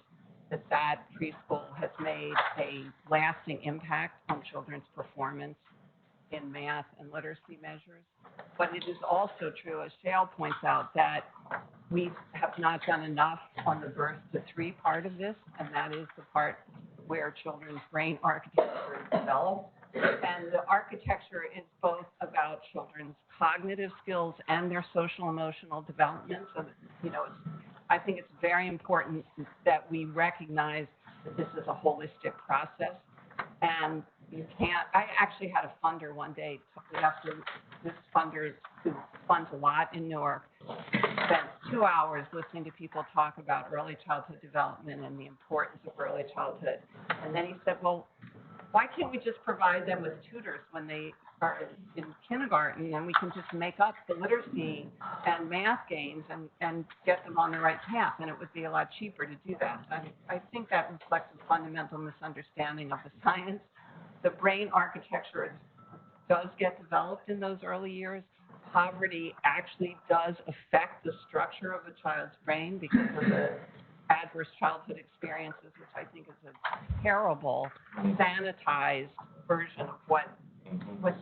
that preschool has made a lasting impact on children's performance in math and literacy measures. But it is also true, as Shale points out, that we have not done enough on the birth to 3 part of this, and that is the part where children's brain architecture is developed. And the architecture is both about children's cognitive skills and their social emotional development. So, I think it's very important that we recognize that this is a holistic process. And you can't, I actually had a funder one day, after this funder who funds a lot in Newark, spent 2 hours listening to people talk about early childhood development and the importance of early childhood. And then he said, well, why can't we just provide them with tutors when they are in kindergarten, and we can just make up the literacy and math gains and get them on the right path, and it would be a lot cheaper to do that. I think that reflects a fundamental misunderstanding of the science. The brain architecture does get developed in those early years. Poverty actually does affect the structure of a child's brain because of the adverse childhood experiences, which I think is a terrible, sanitized version of what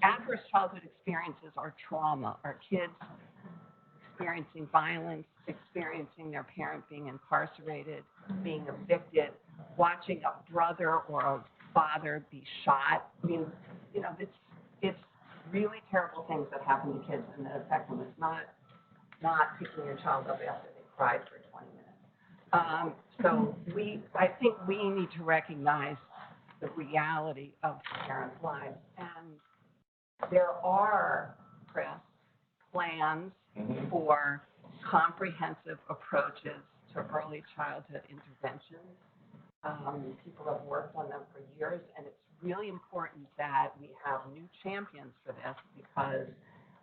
adverse childhood experiences are. Trauma, our kids experiencing violence, experiencing their parent being incarcerated, being evicted, watching a brother or a father be shot. I mean, it's really terrible things that happen to kids and that affect them. It's not picking your child up after they cried for 20 minutes. So I think we need to recognize the reality of parents' lives. And there are, Chris, plans for comprehensive approaches to early childhood interventions. People have worked on them for years, and it's really important that we have new champions for this, because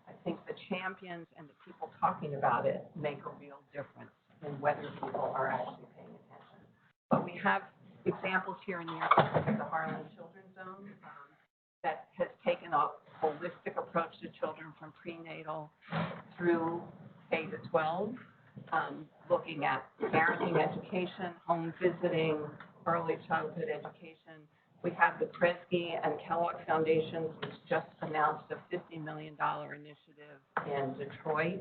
I think the champions and the people talking about it make a real difference in whether people are actually paying attention. But we have examples here in New York, like the Harlem Children's Zone. that has taken a holistic approach to children from prenatal through K to 12, looking at parenting education, home visiting, early childhood education. We have the Kresge and Kellogg Foundations, which just announced a $50 million initiative in Detroit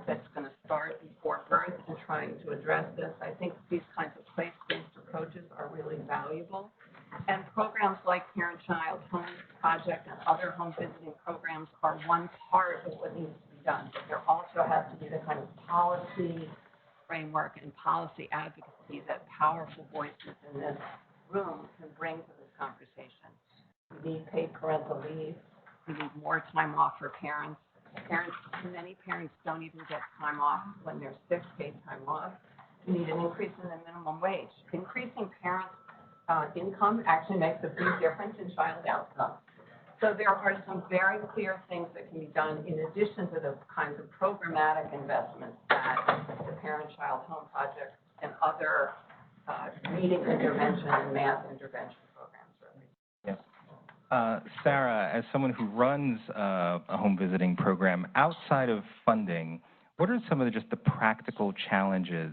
that's going to start before birth and trying to address this. I think these kinds of place-based approaches are really valuable. And programs like Parent-Child Home Project and other home visiting programs are one part of what needs to be done. But there also has to be the kind of policy framework and policy advocacy that powerful voices in this room can bring to this conversation. We need paid parental leave. We need more time off for parents. Many parents don't even get time off when they're sick, paid time off. We need an increase in the minimum wage. Increasing parents' income actually makes a big difference in child outcomes. So there are some very clear things that can be done in addition to the kinds of programmatic investments that the Parent-Child Home Project and other reading intervention and math intervention programs really. Yeah. Sarah, as someone who runs a home visiting program, outside of funding, what are some of just the practical challenges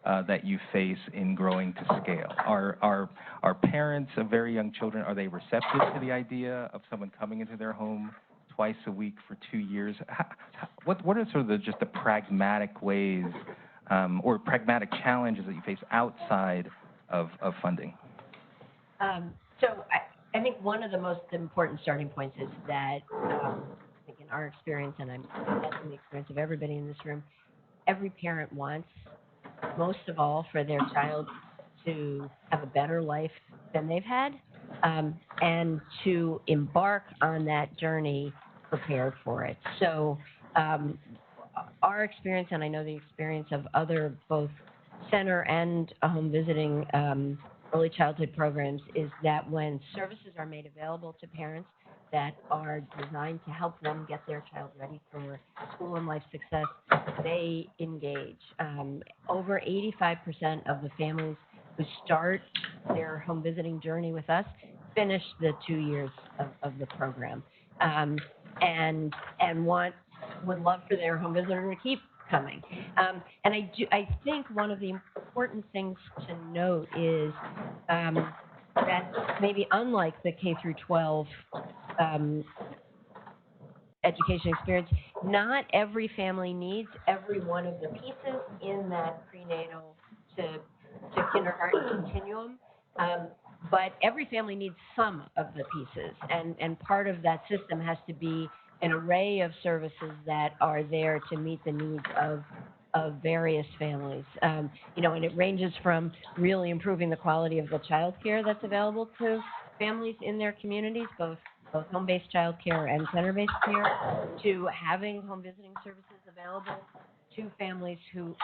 that you face in growing to scale? Are parents of very young children, are they receptive to the idea of someone coming into their home twice a week for 2 years? What are sort of just the pragmatic ways or pragmatic challenges that you face outside of funding? So I think one of the most important starting points is that, I think in our experience, and I'm in the experience of everybody in this room, every parent wants, most of all, for their child to have a better life than they've had, and to embark on that journey prepared for it. So our experience, and I know the experience of other both center and home visiting early childhood programs, is that when services are made available to parents that are designed to help them get their child ready for school and life success, they engage. Over 85% of the families who start their home visiting journey with us finish the 2 years of the program, and would love for their home visitor to keep coming. And I think one of the important things to note is that maybe unlike the K through 12 education experience, not every family needs every one of the pieces in that prenatal to kindergarten continuum, but every family needs some of the pieces, and part of that system has to be an array of services that are there to meet the needs of various families. And it ranges from really improving the quality of the child care that's available to families in their communities, both home-based child care and center-based care, to having home visiting services available to families who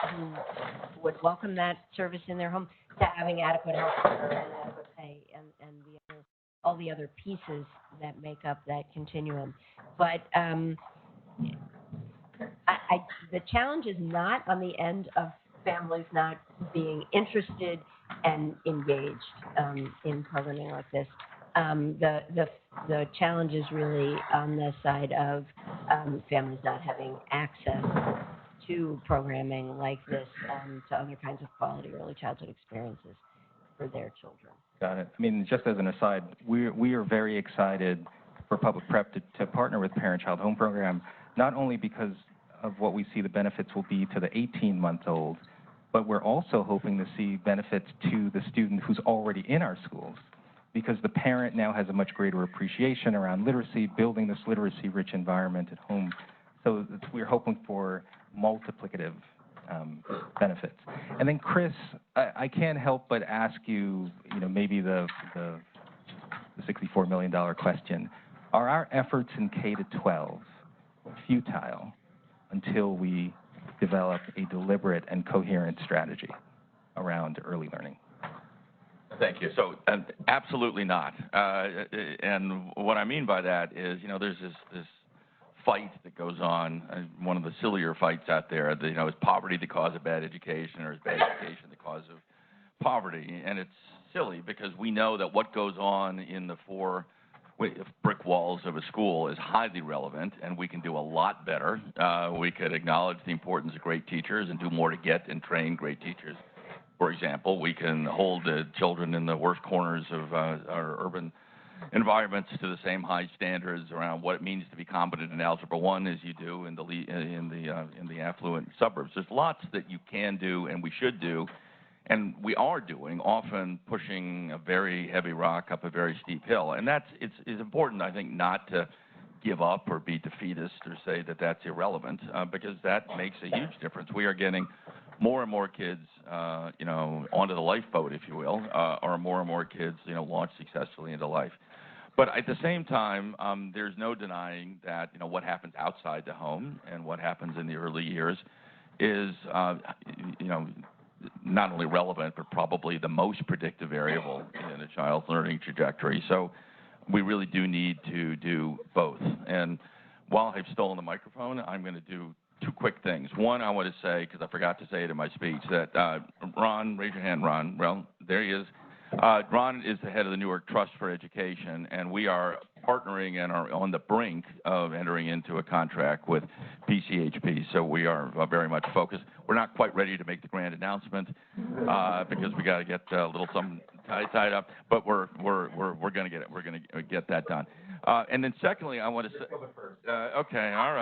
would welcome that service in their home, to having adequate health care and adequate pay and all the other pieces that make up that continuum. But the challenge is not on the end of families not being interested and engaged in programming like this. The challenge is really on the side of families not having access to programming like this, to other kinds of quality early childhood experiences for their children. Got it. I mean, just as an aside, we are very excited for Public Prep to partner with Parent-Child Home Program, not only because of what we see the benefits will be to the 18-month-old, but we're also hoping to see benefits to the student who's already in our schools, because the parent now has a much greater appreciation around literacy, building this literacy-rich environment at home. So we're hoping for multiplicative benefits. And then, Chris, I can't help but ask you, maybe the $64 million question. Are our efforts in K to 12 futile until we develop a deliberate and coherent strategy around early learning? Thank you. So, absolutely not. And what I mean by that is, there's this fight that goes on, one of the sillier fights out there, is poverty the cause of bad education, or is bad education the cause of poverty? And it's silly because we know that what goes on in the 4 brick walls of a school is highly relevant, and we can do a lot better. We could acknowledge the importance of great teachers and do more to get and train great teachers. For example, we can hold the children in the worst corners of our urban environments to the same high standards around what it means to be competent in Algebra 1 as you do in the affluent suburbs. There's lots that you can do and we should do, and we are doing, often pushing a very heavy rock up a very steep hill. And it's important, I think, not to give up or be defeatist or say that that's irrelevant, because that makes a huge difference. We are getting more and more kids, onto the lifeboat, if you will, or more and more kids, launched successfully into life. But at the same time, there's no denying that, what happens outside the home and what happens in the early years is, not only relevant, but probably the most predictive variable in a child's learning trajectory. So we really do need to do both. And while I've stolen the microphone, I'm going to do two quick things. One, I want to say, because I forgot to say it in my speech, that Ron, raise your hand, Ron. Well, there he is. Ron is the head of the Newark Trust for Education, and we are partnering and are on the brink of entering into a contract with PCHP. So we are very much focused. We're not quite ready to make the grand announcement because we got to get a little something tied up, but we're going to get it. We're going to get that done. And then secondly, I want to say, okay, all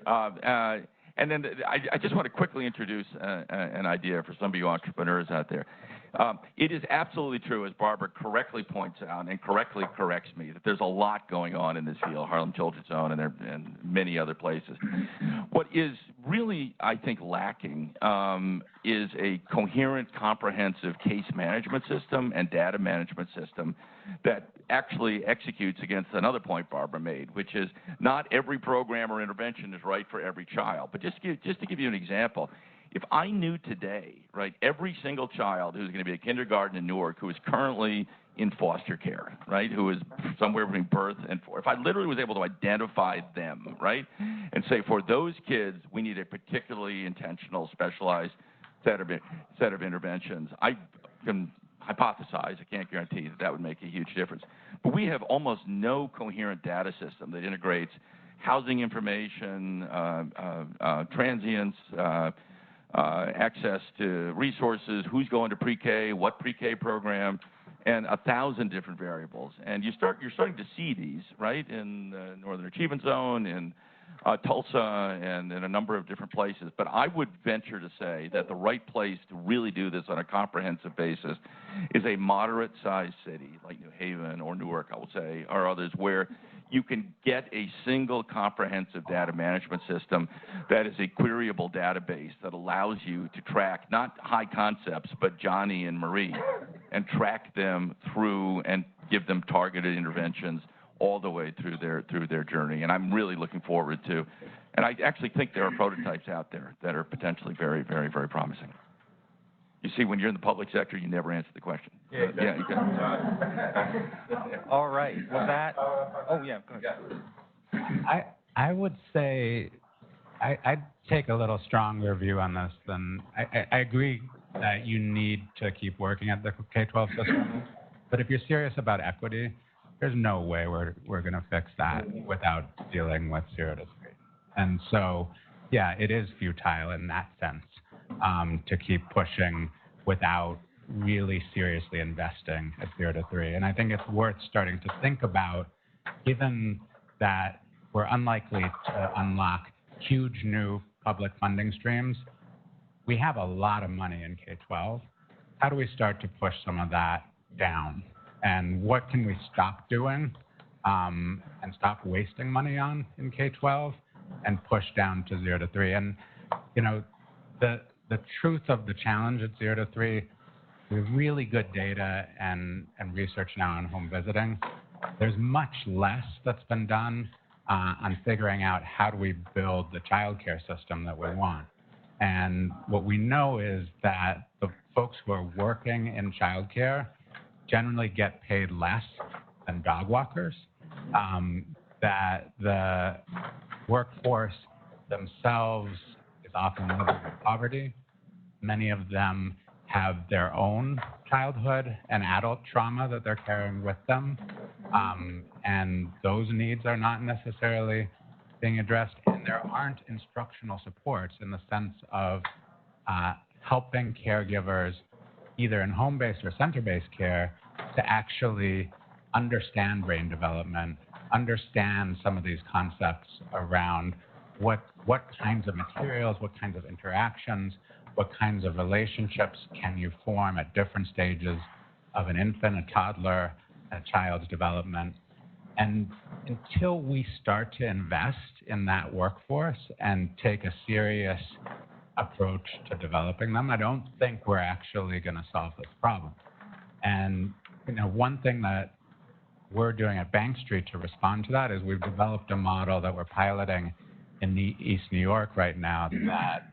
right. And then I just want to quickly introduce an idea for some of you entrepreneurs out there. It is absolutely true, as Barbara correctly points out and correctly corrects me, that there's a lot going on in this field, Harlem Children's Zone and many other places. What is really, I think, lacking is a coherent, comprehensive case management system and data management system that actually executes against another point Barbara made, which is not every program or intervention is right for every child. But just to give you an example, if I knew today, right, every single child who's going to be at kindergarten in Newark who is currently in foster care, right, who is somewhere between birth and if I literally was able to identify them, right, and say for those kids we need a particularly intentional, specialized set of interventions, I can hypothesize, I can't guarantee that would make a huge difference. But we have almost no coherent data system that integrates housing information, transients, access to resources, who's going to pre-K, what pre-K program, and 1,000 different variables. And you're starting to see these, right, in the Northern Achievement Zone, in Tulsa, and in a number of different places. But I would venture to say that the right place to really do this on a comprehensive basis is a moderate-sized city like New Haven or Newark, I would say, or others, where you can get a single comprehensive data management system that is a queryable database that allows you to track not high concepts, but Johnny and Marie, and track them through and give them targeted interventions all the way through their journey. And I'm really looking forward to, and I actually think there are prototypes out there that are potentially very, very, very promising. You see, when you're in the public sector, you never answer the question. Yeah, exactly. Yeah, you can. All right. Well, that. Oh, yeah. Go ahead. I would say I'd take a little stronger view on this than I agree that you need to keep working at the K-12 system. But if you're serious about equity, there's no way we're going to fix that without dealing with 0 to 3. And so, yeah, it is futile in that sense to keep pushing without really seriously investing at 0 to 3. And I think it's worth starting to think about, given that we're unlikely to unlock huge new public funding streams. We have a lot of money in K-12. How do we start to push some of that down? And what can we stop doing and stop wasting money on in K-12 and push down to 0 to 3? And, the truth of the challenge at 0 to 3, we have really good data and research now on home visiting. There's much less that's been done on figuring out how do we build the childcare system that we want. And what we know is that the folks who are working in childcare generally get paid less than dog walkers, that the workforce themselves is often living in poverty. Many of them have their own childhood and adult trauma that they're carrying with them, and those needs are not necessarily being addressed, and there aren't instructional supports in the sense of helping caregivers, either in home-based or center-based care, to actually understand brain development, understand some of these concepts around what kinds of materials, what kinds of interactions, what kinds of relationships can you form at different stages of an infant, a toddler, a child's development. And until we start to invest in that workforce and take a serious approach to developing them, I don't think we're actually going to solve this problem. And one thing that we're doing at Bank Street to respond to that is we've developed a model that we're piloting in East New York right now that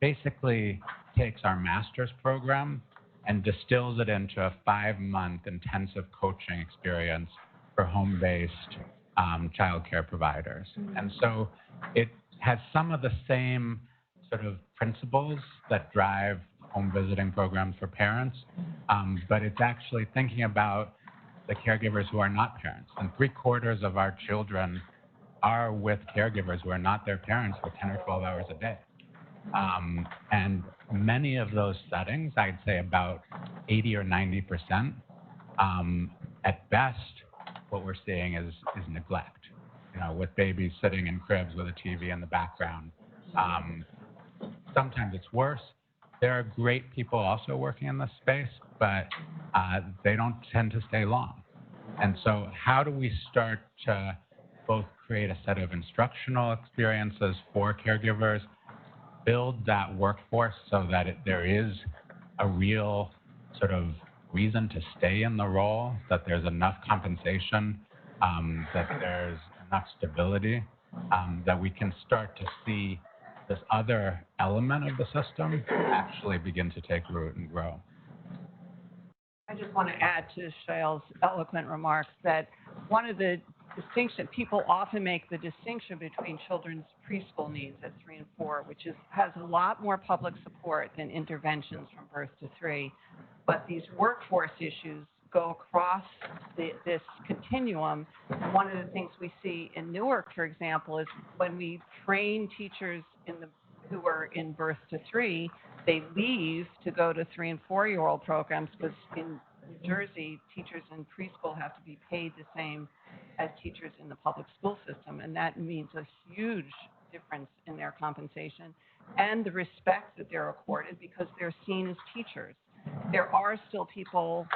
basically takes our master's program and distills it into a 5-month intensive coaching experience for home-based childcare providers. And so it has some of the same sort of principles that drive home visiting programs for parents, but it's actually thinking about the caregivers who are not parents. And 3/4 of our children are with caregivers who are not their parents for 10 or 12 hours a day. And many of those settings, I'd say about 80 or 90%, at best, what we're seeing is neglect, with babies sitting in cribs with a TV in the background. Sometimes it's worse. There are great people also working in this space, but they don't tend to stay long. And so how do we start to both create a set of instructional experiences for caregivers, build that workforce so that there is a real sort of reason to stay in the role, that there's enough compensation, that there's enough stability, that we can start to see this other element of the system actually begin to take root and grow. I just want to add to Shail's eloquent remarks that one of the distinctions, people often make the distinction between children's preschool needs at 3 and 4, which has a lot more public support than interventions from birth to 3. But these workforce issues go across this continuum. And one of the things we see in Newark, for example, is when we train teachers who are in birth to 3, they leave to go to 3 and 4-year-old programs because in New Jersey, teachers in preschool have to be paid the same as teachers in the public school system, and that means a huge difference in their compensation and the respect that they're accorded because they're seen as teachers. There are still people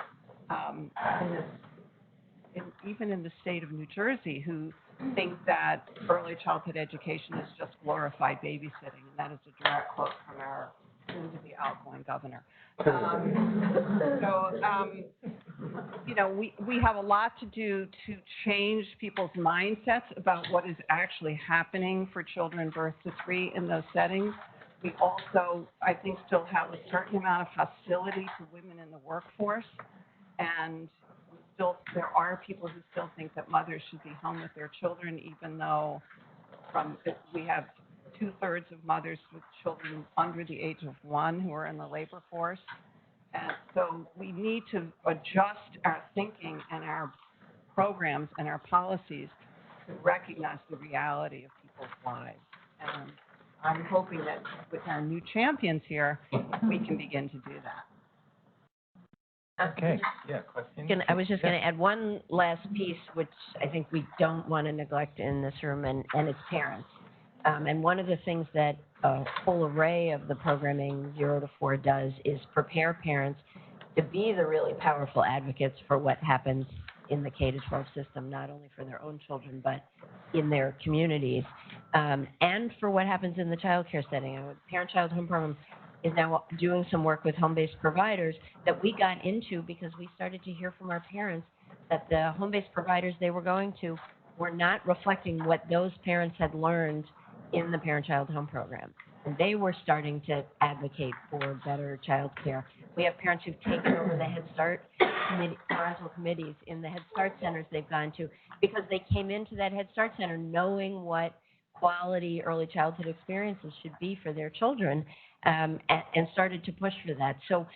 even in the state of New Jersey who think that early childhood education is just glorified babysitting, and that is a direct quote from our soon-to-be outgoing governor. We have a lot to do to change people's mindsets about what is actually happening for children birth to 3 in those settings. We also, I think, still have a certain amount of hostility to women in the workforce, and there are people who still think that mothers should be home with their children, even though we have 2/3 of mothers with children under the age of 1 who are in the labor force. And so we need to adjust our thinking and our programs and our policies to recognize the reality of people's lives. And I'm hoping that with our new champions here, we can begin to do that. Okay. Yeah, question? I was just going to add one last piece, which I think we don't want to neglect in this room, and it's parents. And one of the things that a whole array of the programming 0 to 4 does is prepare parents to be the really powerful advocates for what happens in the K-12 system, not only for their own children, but in their communities, and for what happens in the child care setting. The Parent-Child Home Program is now doing some work with home-based providers that we got into because we started to hear from our parents that the home-based providers they were going to were not reflecting what those parents had learned in the Parent-Child Home Program. And they were starting to advocate for better child care. We have parents who've taken over the Head Start parental committees in the Head Start centers they've gone to because they came into that Head Start center knowing what quality early childhood experiences should be for their children, and started to push for that. So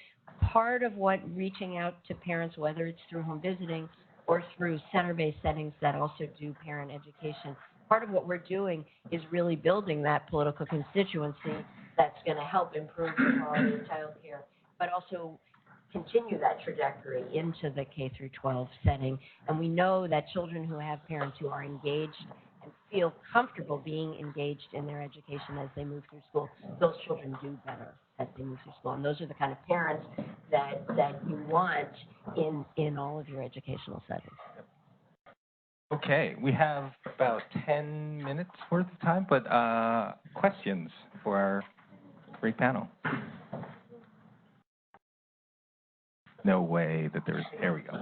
part of what reaching out to parents, whether it's through home visiting or through center-based settings that also do parent education, part of what we're doing is really building that political constituency that's going to help improve the quality of child care, but also continue that trajectory into the K through 12 setting. And we know that children who have parents who are engaged and feel comfortable being engaged in their education as they move through school, those children do better as they move through school. And those are the kind of parents that you want in all of your educational settings. Okay, we have about 10 minutes worth of time, but questions for our great panel? No way that there's, there we go.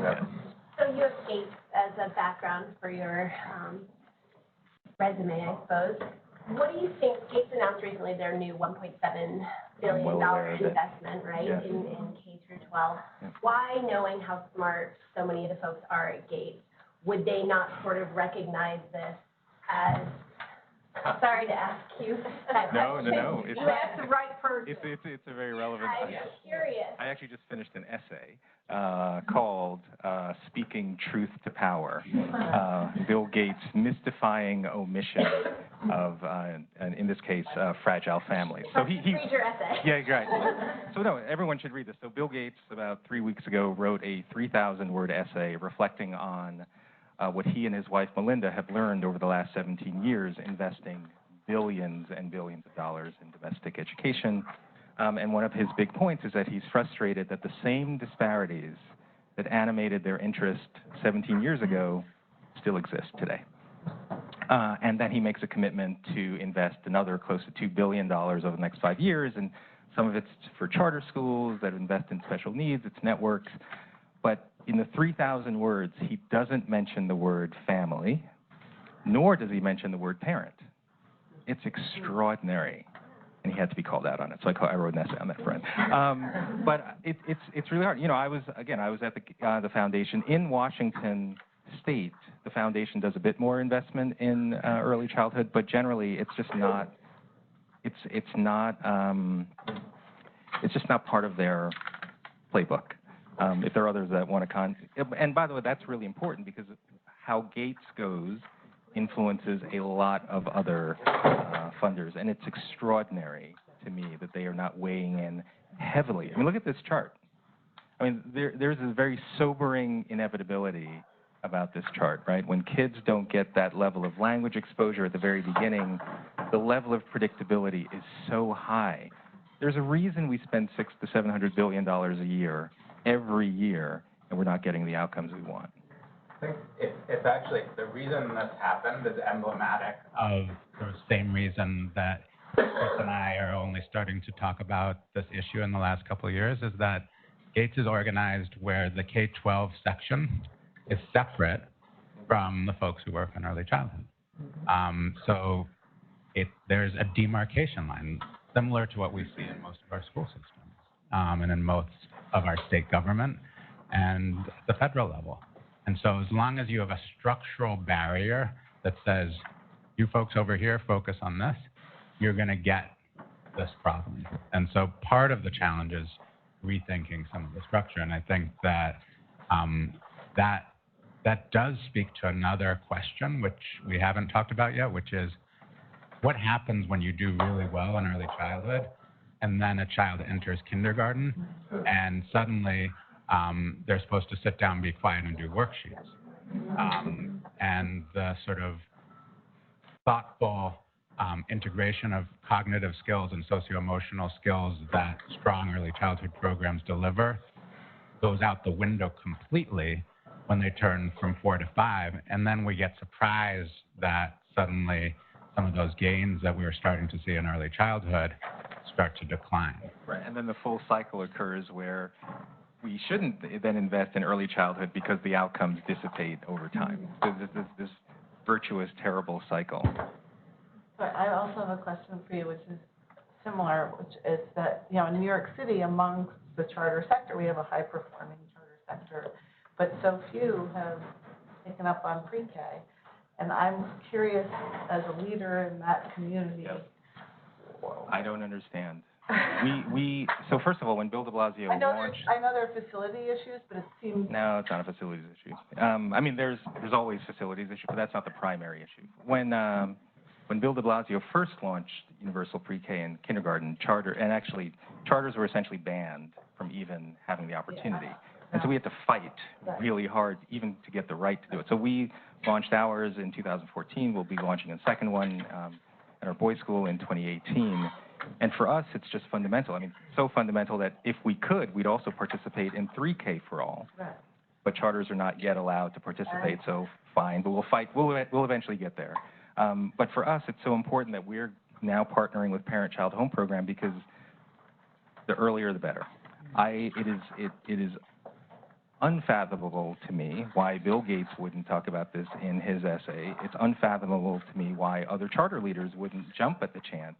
Yeah. So you have GATE as a background for your resume, I suppose. What do you think? GATE's announced recently their new $1.7 billion investment, right, yeah. in K through 12. Yeah. Why, knowing how smart so many of the folks are at GATE, would they not sort of recognize this as, sorry to ask you that No. question. You asked the right person. It's a very relevant. I'm just curious. I actually just finished an essay called Speaking Truth to Power, Bill Gates' mystifying omission of, and in this case, fragile families. So he read your essay. Yeah, right. So no, everyone should read this. So Bill Gates, about 3 weeks ago, wrote a 3,000-word essay reflecting on what he and his wife Melinda have learned over the last 17 years, investing billions and billions of dollars in domestic education. And one of his big points is that he's frustrated that the same disparities that animated their interest 17 years ago still exist today. And that he makes a commitment to invest another close to $2 billion over the next 5 years, and some of it's for charter schools that invest in special needs, it's networks. But in the 3,000 words, he doesn't mention the word family, nor does he mention the word parent. It's extraordinary. And he had to be called out on it, so I wrote an essay on that front. But it's really hard. You know, I was at the foundation in Washington State. The foundation does a bit more investment in early childhood, but generally it's just not. It's just not part of their playbook. If there are others that want to and by the way, that's really important because how Gates goes influences a lot of other funders, and it's extraordinary to me that they are not weighing in heavily. I mean, look at this chart. I mean, there's a very sobering inevitability about this chart, right? When kids don't get that level of language exposure at the very beginning, the level of predictability is so high. There's a reason we spend $600 to $700 billion a year, every year, and we're not getting the outcomes we want. I think it's actually, the reason this happened is emblematic of the same reason that Chris and I are only starting to talk about this issue in the last couple of years, is that Gates is organized where the K-12 section is separate from the folks who work in early childhood. So there's a demarcation line, similar to what we see in most of our school systems, and in most of our state government and the federal level. And so as long as you have a structural barrier that says, you folks over here focus on this, you're going to get this problem. And so part of the challenge is rethinking some of the structure. And I think that that does speak to another question, which we haven't talked about yet, which is what happens when you do really well in early childhood and then a child enters kindergarten and suddenly they're supposed to sit down, be quiet, and do worksheets. And the sort of thoughtful integration of cognitive skills and socio-emotional skills that strong early childhood programs deliver goes out the window completely when they turn from 4 to 5. And then we get surprised that suddenly some of those gains that we were starting to see in early childhood start to decline. Right, and then the full cycle occurs where we shouldn't then invest in early childhood because the outcomes dissipate over time. This virtuous, terrible cycle. But I also have a question for you, which is similar, which is that, you know, in New York City, amongst the charter sector, we have a high-performing charter sector, but so few have taken up on pre-K. And I'm curious, as a leader in that community. I don't understand. So first of all, when Bill de Blasio I know launched... there are facility issues, but it seems. No, it's not a facilities issue. I mean, there's always facilities issue, but that's not the primary issue. When Bill de Blasio first launched universal pre-K and kindergarten and actually charters were essentially banned from even having the opportunity. Yeah. And so we had to fight really hard even to get the right to do it. So we launched ours in 2014. We'll be launching a second one at our boys' school in 2018. And for us, it's just fundamental. I mean, so fundamental that if we could, we'd also participate in 3K for all. Right. But charters are not yet allowed to participate, so fine. But we'll fight. We'll eventually get there. But for us, it's so important that we're now partnering with Parent-Child Home Program because the earlier the better. It is unfathomable to me why Bill Gates wouldn't talk about this in his essay. It's unfathomable to me why other charter leaders wouldn't jump at the chance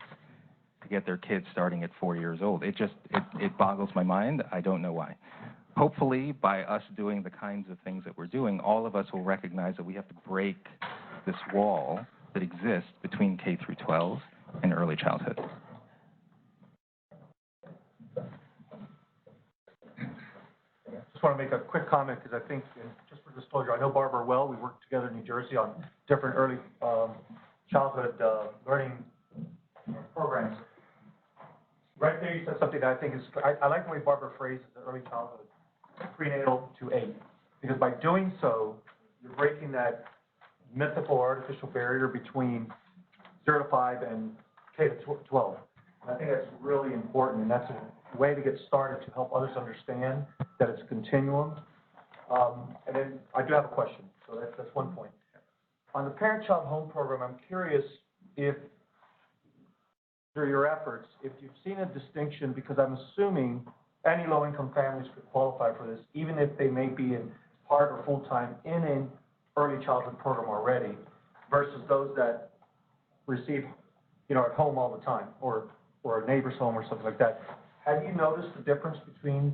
to get their kids starting at 4 years old. It boggles my mind. I don't know why. Hopefully, by us doing the kinds of things that we're doing, all of us will recognize that we have to break this wall that exists between K through 12 and early childhood. Just want to make a quick comment because I think, and just for disclosure, I know Barbara well. We worked together in New Jersey on different early childhood learning programs. Right there, you said something that I think is, I like the way Barbara phrases the early childhood, prenatal to 8, because by doing so, you're breaking that mythical or artificial barrier between 0 to 5 and K to 12. And I think that's really important, and that's a way to get started to help others understand that it's a continuum. And then I do have a question, so that's one point. On the Parent-Child Home Program, I'm curious if, through your efforts, if you've seen a distinction, because I'm assuming any low-income families could qualify for this, even if they may be in part or full-time in an early childhood program already, versus those that receive, at home all the time, or a neighbor's home or something like that. Have you noticed the difference between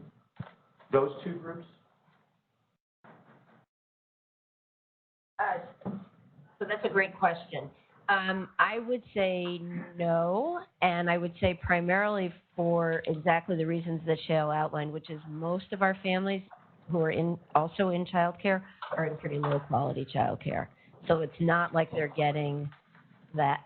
those two groups? So that's a great question. I would say no, and I would say primarily for exactly the reasons that Shale outlined, which is most of our families who are also in childcare are in pretty low quality childcare. So it's not like they're getting that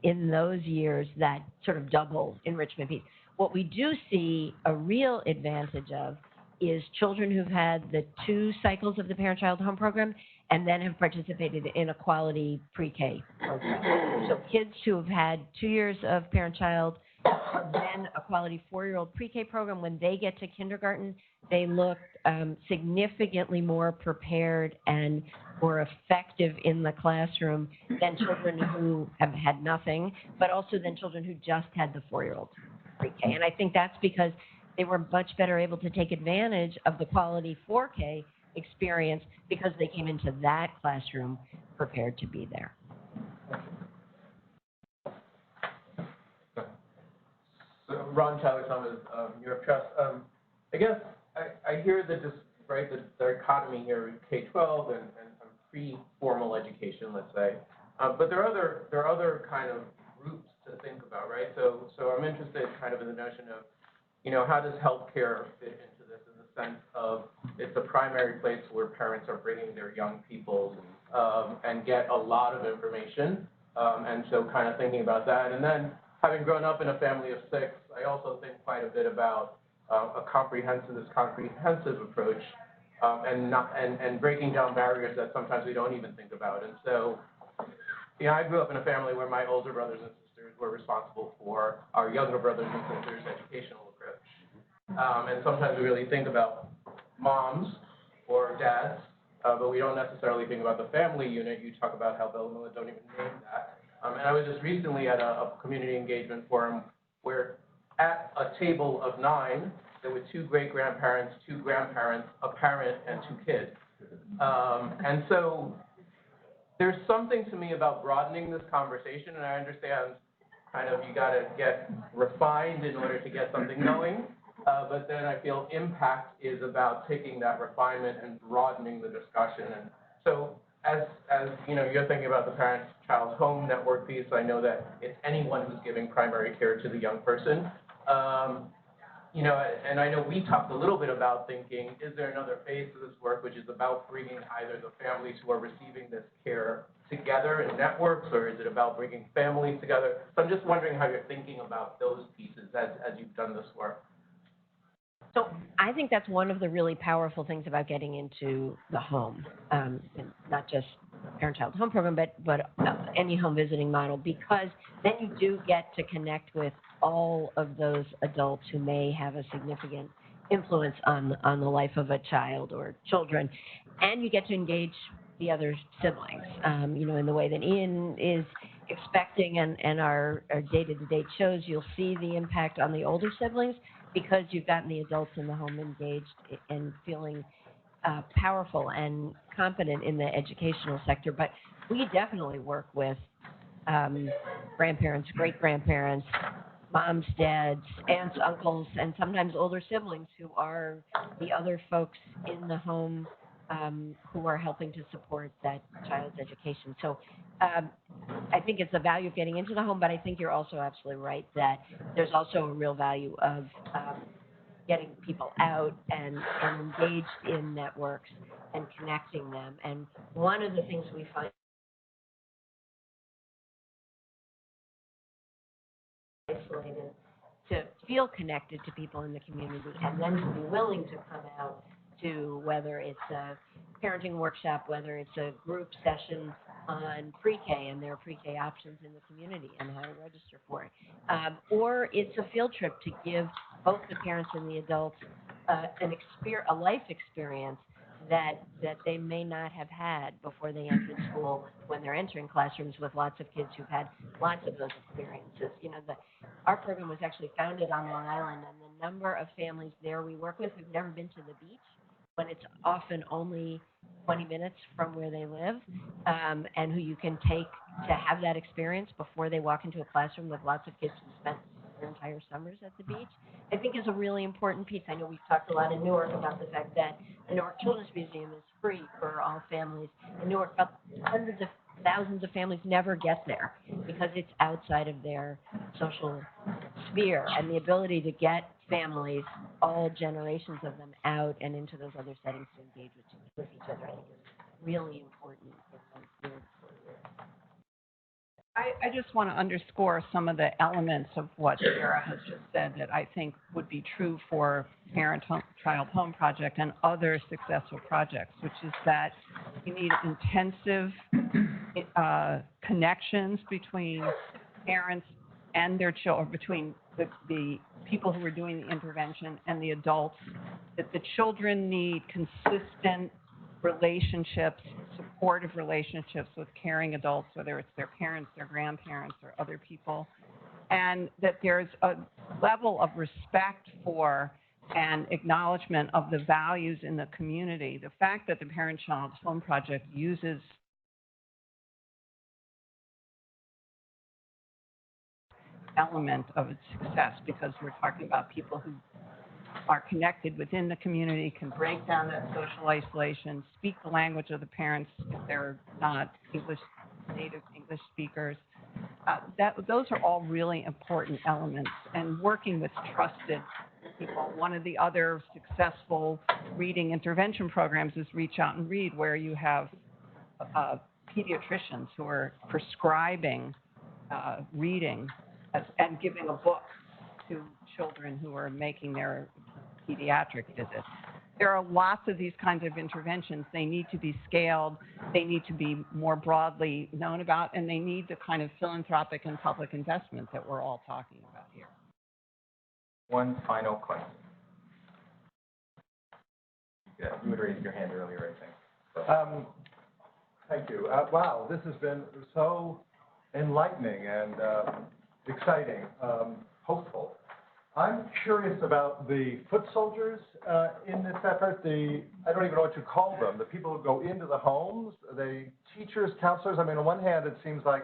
in those years, that sort of double enrichment piece. What we do see a real advantage of is children who've had the 2 cycles of the Parent-Child Home Program and then have participated in a quality pre-K program. So kids who have had 2 years of Parent-Child and then a quality 4-year-old pre-K program, when they get to kindergarten, they look significantly more prepared and more effective in the classroom than children who have had nothing, but also than children who just had the 4-year-old pre-K. And I think that's because they were much better able to take advantage of the quality 4K experience because they came into that classroom prepared to be there. So Ron Tyler Thomas, New York Trust. I guess I hear that this, right, the dichotomy here, K-12 and pre-formal education, let's say. But there are other kind of groups to think about, right? So I'm interested kind of in the notion of, how does healthcare fit into this in the sense of it's a primary place where parents are bringing their young people and get a lot of information. And so kind of thinking about that. And then having grown up in a family of 6, I also think quite a bit about a comprehensive approach and breaking down barriers that sometimes we don't even think about. And so, I grew up in a family where my older brothers and sisters were responsible for our younger brothers and sisters' educational approach. And sometimes we really think about moms or dads, but we don't necessarily think about the family unit. You talk about how Belmont don't even name that. And I was just recently at a community engagement forum where at a table of 9, there were 2 great-grandparents, 2 grandparents, a parent, and 2 kids. And so there's something to me about broadening this conversation, and I understand kind of you got to get refined in order to get something going. But then I feel impact is about taking that refinement and broadening the discussion. And so as you know, you're thinking about the parent-child home network piece, I know that it's anyone who's giving primary care to the young person. You know, and I know we talked a little bit about thinking, is there another phase to this work, which is about bringing either the families who are receiving this care together in networks, or is it about bringing families together? So I'm just wondering how you're thinking about those pieces as you've done this work. So I think that's one of the really powerful things about getting into the home, and not just parent-child home program, but any home visiting model, because then you do get to connect with all of those adults who may have a significant influence on the life of a child or children, and you get to engage the other siblings, you know, in the way that Ian is expecting, and our day-to-day shows, you'll see the impact on the older siblings, because you've gotten the adults in the home engaged and feeling powerful and competent in the educational sector. But we definitely work with grandparents, great-grandparents, moms, dads, aunts, uncles, and sometimes older siblings who are the other folks in the home who are helping to support that child's education. So I think it's the value of getting into the home, but I think you're also absolutely right that there's also a real value of getting people out and engaged in networks and connecting them. And one of the things we find isolated, to feel connected to people in the community, and then to be willing to come out to, whether it's a parenting workshop, whether it's a group session on pre-K and their pre-K options in the community and how to register for it, or it's a field trip to give both the parents and the adults a life experience that they may not have had before they entered school, when they're entering classrooms with lots of kids who've had lots of those experiences. You know, our program was actually founded on Long Island, and the number of families there we work with who've never been to the beach, when it's often only 20 minutes from where they live, and who you can take to have that experience before they walk into a classroom with lots of kids who spent their entire summers at the beach, I think is a really important piece. I know we've talked a lot in Newark about the fact that the Newark Children's Museum is free for all families. In Newark, about hundreds of thousands of families never get there because it's outside of their social sphere, and the ability to get families, all generations of them, out and into those other settings to engage with each other, I think is really important in those fields. I just want to underscore some of the elements of what Sarah has just said that I think would be true for Parent-Child Home Project and other successful projects, which is that you need intensive connections between parents and their children, between the people who are doing the intervention and the adults, that the children need consistent relationships, supportive relationships with caring adults, whether it's their parents, their grandparents, or other people, and that there's a level of respect for and acknowledgement of the values in the community. The fact that the Parent-Child Home Project uses element of its success, because we're talking about people who are connected within the community, can break down that social isolation, speak the language of the parents if they're not native English speakers. Those are all really important elements. And working with trusted people, one of the other successful reading intervention programs is Reach Out and Read, where you have pediatricians who are prescribing reading and giving a book to children who are making their pediatric visits. There are lots of these kinds of interventions. They need to be scaled, they need to be more broadly known about, and they need the kind of philanthropic and public investment that we're all talking about here. One final question. Yeah, you had raised your hand earlier, I think. So. Thank you. Wow, this has been so enlightening and exciting, hopeful. I'm curious about the foot soldiers in this effort. I don't even know what you call them. The people who go into the homes, the teachers, counselors. I mean, on one hand, it seems like,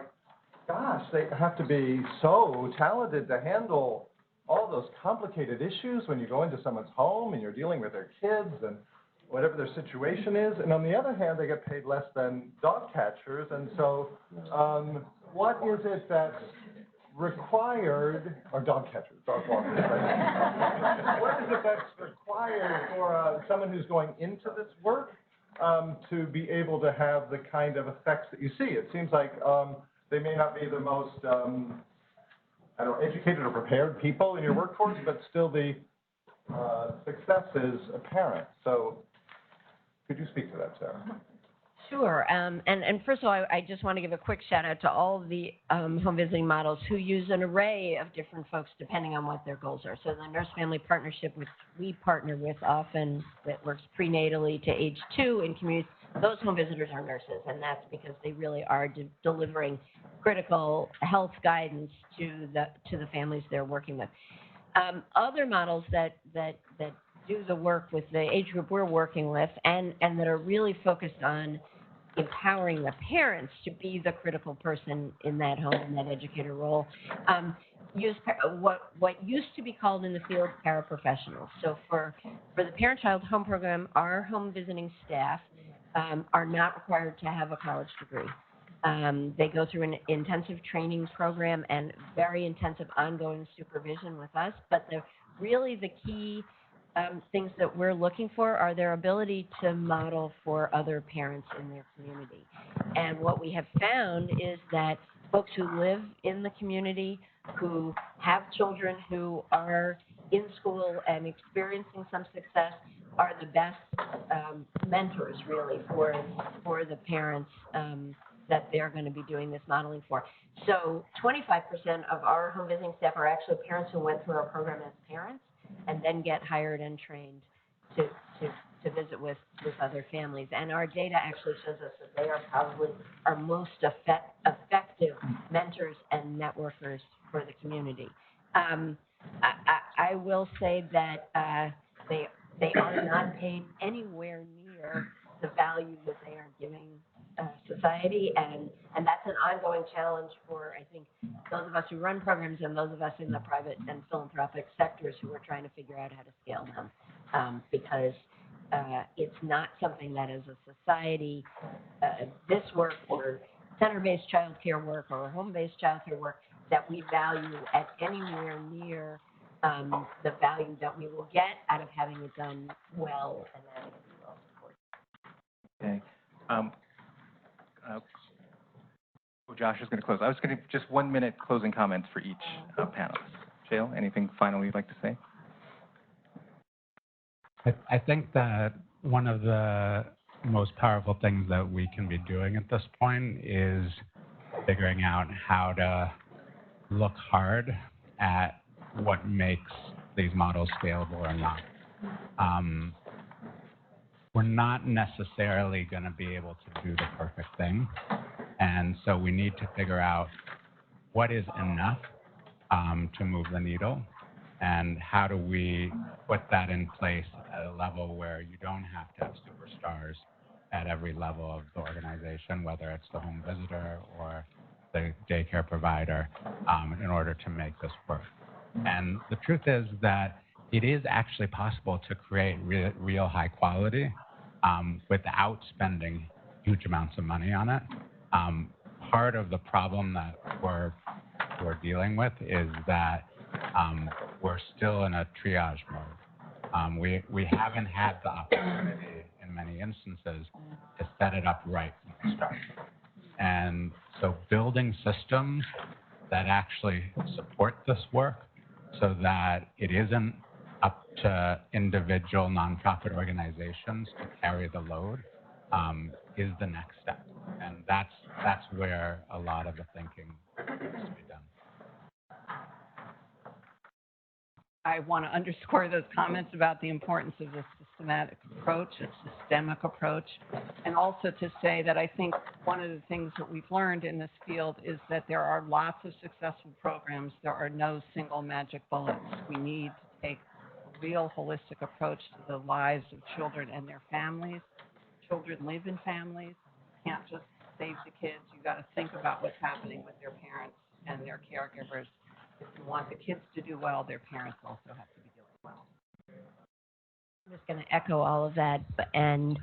gosh, they have to be so talented to handle all those complicated issues when you go into someone's home and you're dealing with their kids. And whatever their situation is, and on the other hand, they get paid less than dog catchers, and so, what is it that's required, or dog catchers, dog walkers, right? What is it that's required for someone who's going into this work to be able to have the kind of effects that you see? It seems like they may not be the most, I don't know, educated or prepared people in your workforce, but still the success is apparent. So could you speak to that, Sarah? Sure. And first of all, I just want to give a quick shout out to all of the home visiting models who use an array of different folks depending on what their goals are. So the Nurse Family Partnership, which we partner with often, that works prenatally to age 2 in communities, those home visitors are nurses, and that's because they really are delivering critical health guidance to the families they're working with. Other models that do the work with the age group we're working with and that are really focused on empowering the parents to be the critical person in that home, in that educator role, use what used to be called in the field paraprofessionals. So for the parent-child home program, our home visiting staff are not required to have a college degree. They go through an intensive training program and very intensive ongoing supervision with us, but really the key things that we're looking for are their ability to model for other parents in their community. And what we have found is that folks who live in the community, who have children who are in school and experiencing some success, are the best mentors, really, for the parents that they're going to be doing this modeling for. So 25% of our home visiting staff are actually parents who went through our program as parents and then get hired and trained to visit with other families. And our data actually shows us that they are probably our most effective mentors and networkers for the community. I will say that they are not paid anywhere near the value that they are giving society, and that's an ongoing challenge for, I think, those of us who run programs and those of us in the private and philanthropic sectors who are trying to figure out how to scale them, because it's not something that as a society, this work or center-based child care work or home-based child care work, that we value at anywhere near the value that we will get out of having it done well and having it be well supported. Okay. Josh is going to close. I was going to just 1 minute closing comments for each panelist. Jael, anything final you'd like to say? I think that one of the most powerful things that we can be doing at this point is figuring out how to look hard at what makes these models scalable or not. We're not necessarily going to be able to do the perfect thing. And so we need to figure out what is enough to move the needle, and how do we put that in place at a level where you don't have to have superstars at every level of the organization, whether it's the home visitor or the daycare provider, in order to make this work. And the truth is that it is actually possible to create real high quality without spending huge amounts of money on it. Part of the problem that we're dealing with is that we're still in a triage mode. We haven't had the opportunity in many instances to set it up right from the start. And so building systems that actually support this work so that it isn't up to individual nonprofit organizations to carry the load is the next step. And that's where a lot of the thinking needs to be done. I want to underscore those comments about the importance of a systematic approach, a systemic approach, and also to say that I think one of the things that we've learned in this field is that there are lots of successful programs. There are no single magic bullets. We need to take a real holistic approach to the lives of children and their families. Children live in families. You can't just save the kids. You've got to think about what's happening with their parents and their caregivers. If you want the kids to do well, their parents also have to be doing well. I'm just going to echo all of that and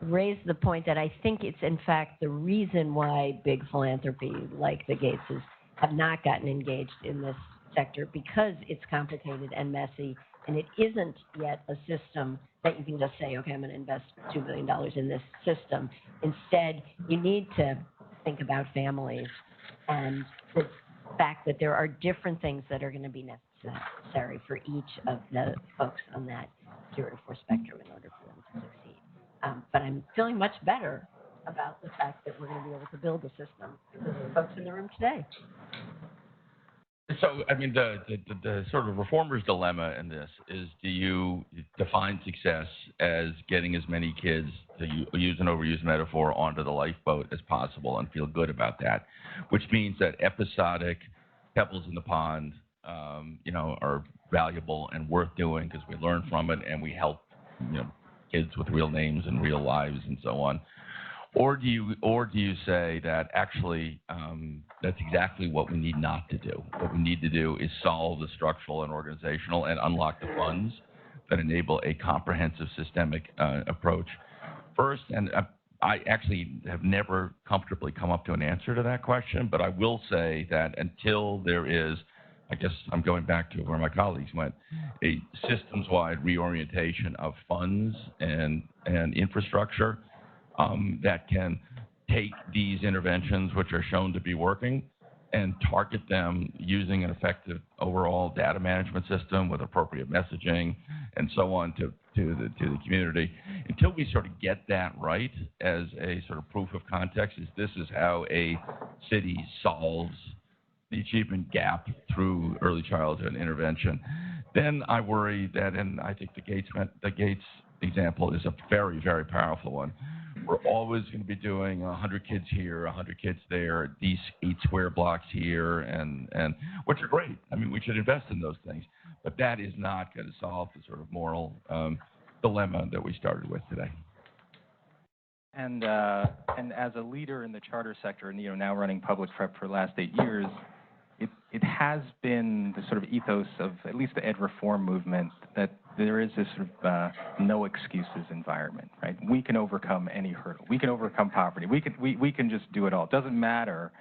raise the point that I think it's in fact the reason why big philanthropy like the Gateses have not gotten engaged in this sector, because it's complicated and messy, and it isn't yet a system that you can just say, okay, I'm going to invest $2 billion in this system. Instead, you need to think about families and the fact that there are different things that are going to be necessary for each of the folks on that 0 to 4 spectrum in order for them to succeed. But I'm feeling much better about the fact that we're going to be able to build a system because of the folks in the room today. So, I mean, the sort of reformer's dilemma in this is, do you define success as getting as many kids, to use an overused metaphor, onto the lifeboat as possible and feel good about that, which means that episodic pebbles in the pond, are valuable and worth doing because we learn from it and we help, kids with real names and real lives and so on. Or do you say that actually that's exactly what we need not to do? What we need to do is solve the structural and organizational and unlock the funds that enable a comprehensive systemic approach first. And I actually have never comfortably come up to an answer to that question, but I will say that until there is, I guess I'm going back to where my colleagues went, a systems-wide reorientation of funds and infrastructure that can take these interventions, which are shown to be working, and target them using an effective overall data management system with appropriate messaging and so on to the community. Until we sort of get that right as a sort of proof of context, this is how a city solves the achievement gap through early childhood intervention, then I worry that, and I think the Gates example is a very, very powerful one. We're always going to be doing 100 kids here, 100 kids there, these 8 square blocks here, and which are great. I mean, we should invest in those things, but that is not going to solve the sort of moral dilemma that we started with today. And as a leader in the charter sector, and now running public prep for the last 8 years, it has been the sort of ethos of at least the ed reform movement that there is this sort of no excuses environment, right? We can overcome any hurdle. We can overcome poverty. We can just do it all. It doesn't matter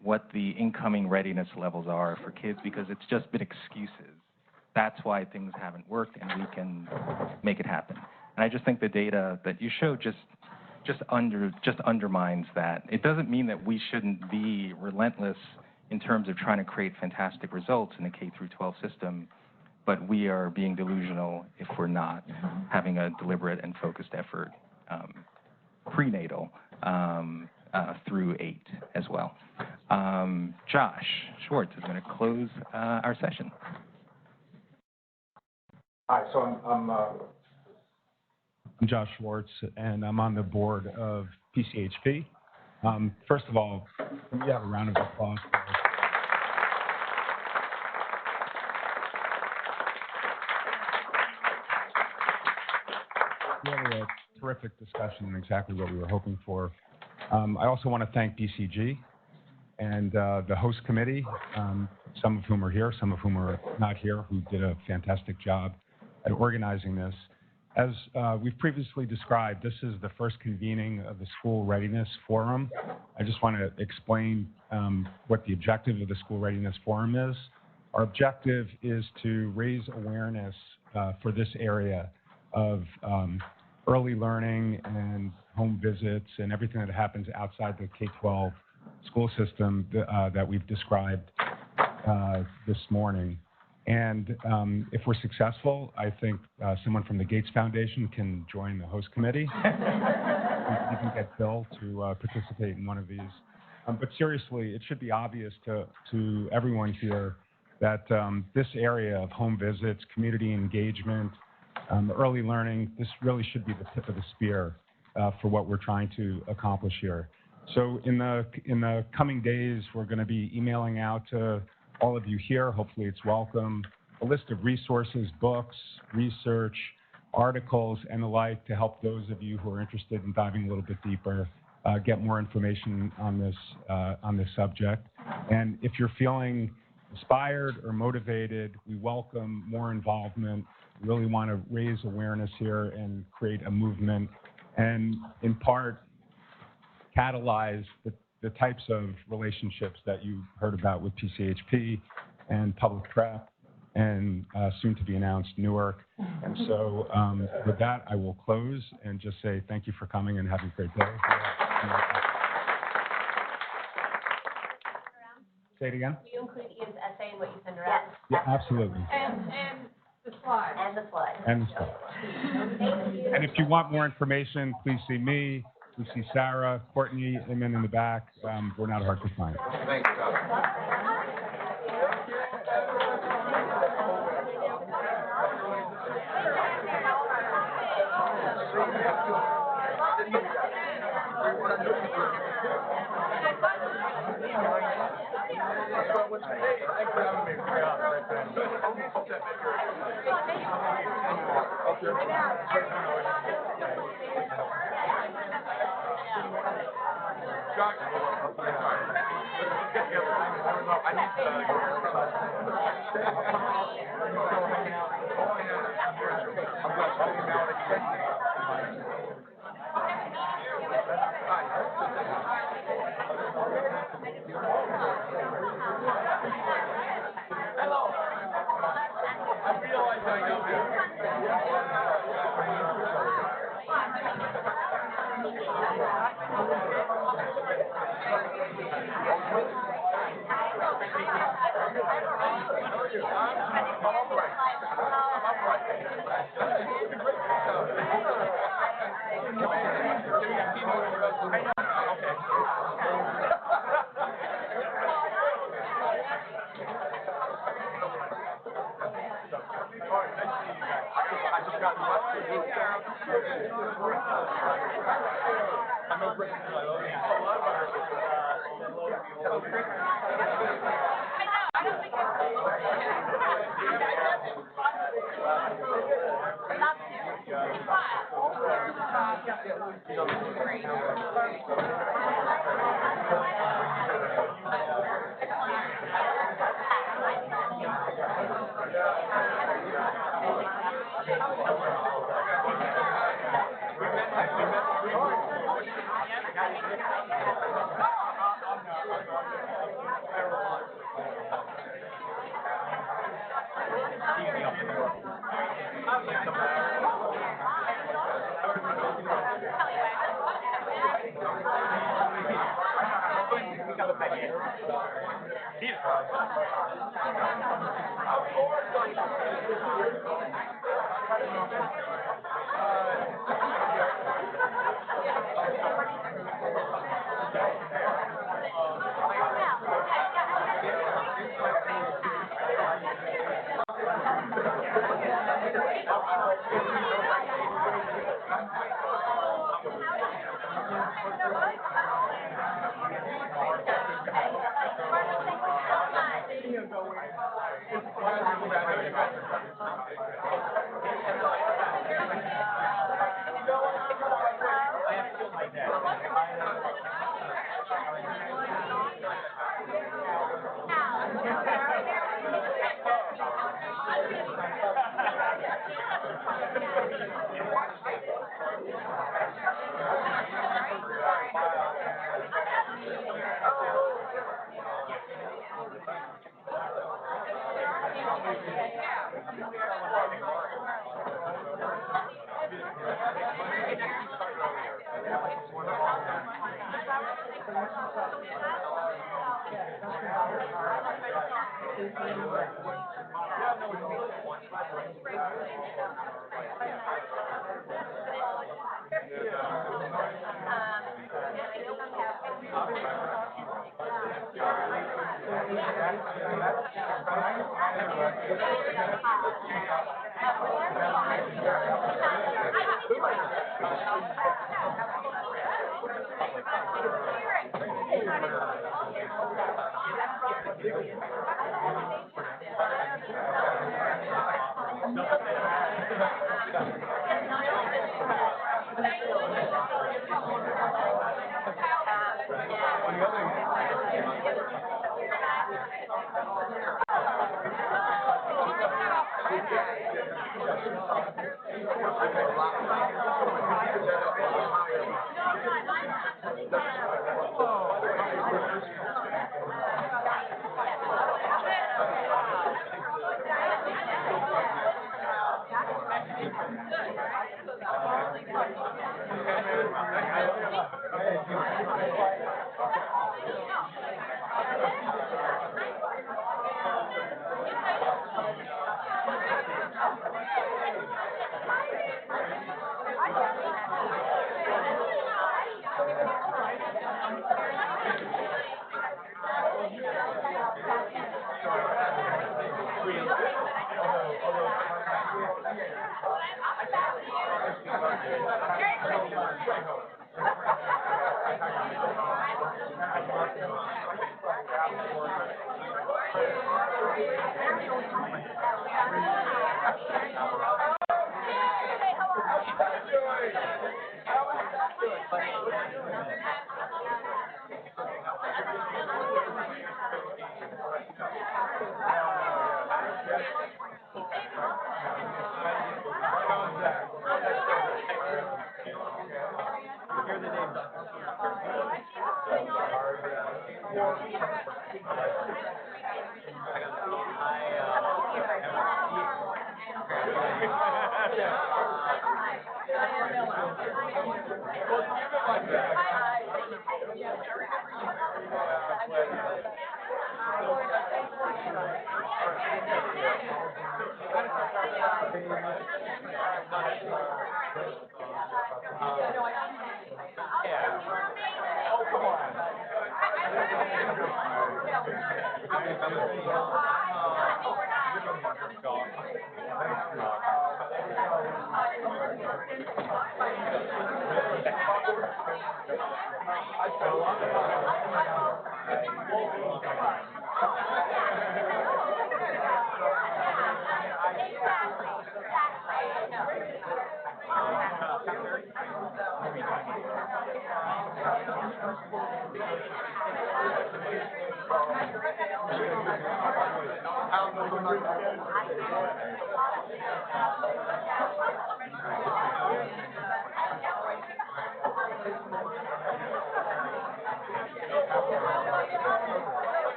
what the incoming readiness levels are for kids because it's just been excuses. That's why things haven't worked, and we can make it happen. And I just think the data that you showed just undermines that. It doesn't mean that we shouldn't be relentless in terms of trying to create fantastic results in the K through 12 system, but we are being delusional if we're not having a deliberate and focused effort prenatal through 8 as well. Josh Schwartz is going to close our session. Hi, so I'm Josh Schwartz, and I'm on the board of PCHP. First of all, can we have a round of applause for us? We had a terrific discussion and exactly what we were hoping for. I also want to thank BCG and the host committee, some of whom are here, some of whom are not here, who did a fantastic job at organizing this. As we've previously described, this is the first convening of the School Readiness Forum. I just want to explain what the objective of the School Readiness Forum is. Our objective is to raise awareness for this area of early learning and home visits and everything that happens outside the K-12 school system that we've described this morning. And if we're successful, I think someone from the Gates Foundation can join the host committee. You can get Bill to participate in one of these. But seriously, it should be obvious to everyone here that this area of home visits, community engagement, early learning, this really should be the tip of the spear for what we're trying to accomplish here. So in the coming days, we're going to be emailing out to all of you here, hopefully it's welcome, a list of resources, books, research, articles, and the like to help those of you who are interested in diving a little bit deeper get more information on this subject. And if you're feeling inspired or motivated, we welcome more involvement really want to raise awareness here and create a movement and, in part, catalyze the types of relationships that you heard about with PCHP and public prep and soon to be announced Newark. And so with that, I will close and just say thank you for coming and have a great day. Say it again? Will you include Ian's essay in what you send around? Yeah, absolutely. And the slide. And the slide. And the stuff. Thank you. And if you want more information, please see me, please see Sarah, Courtney, Eamon in the back. We're not hard to find. Thanks, Scott.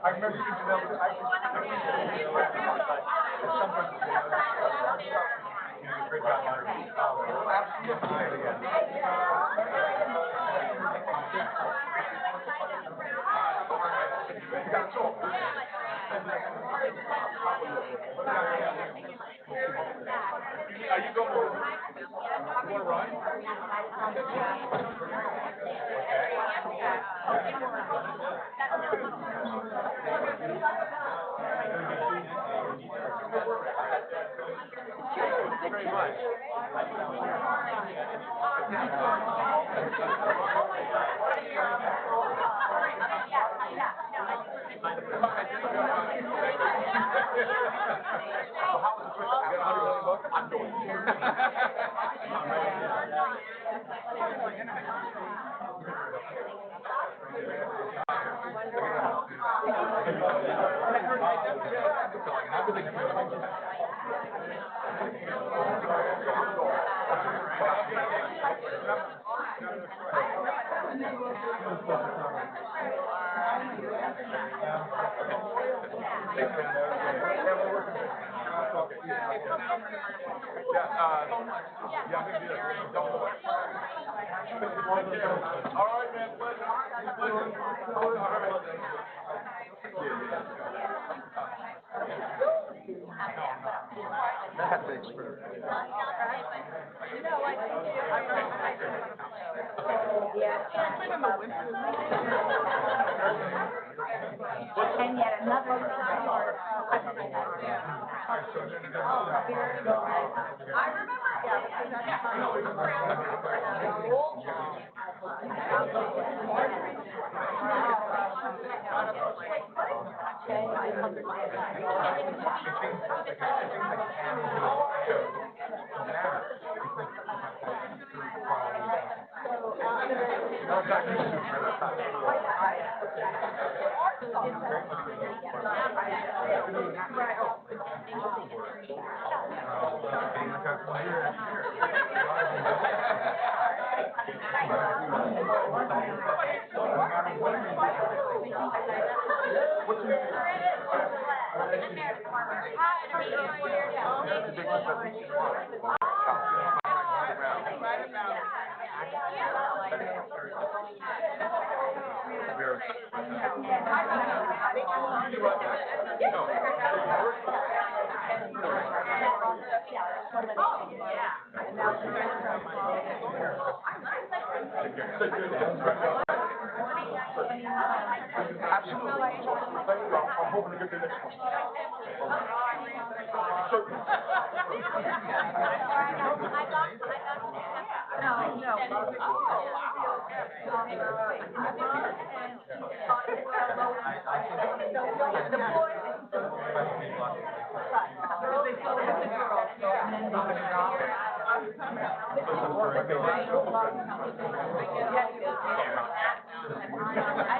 I remember And yet another. I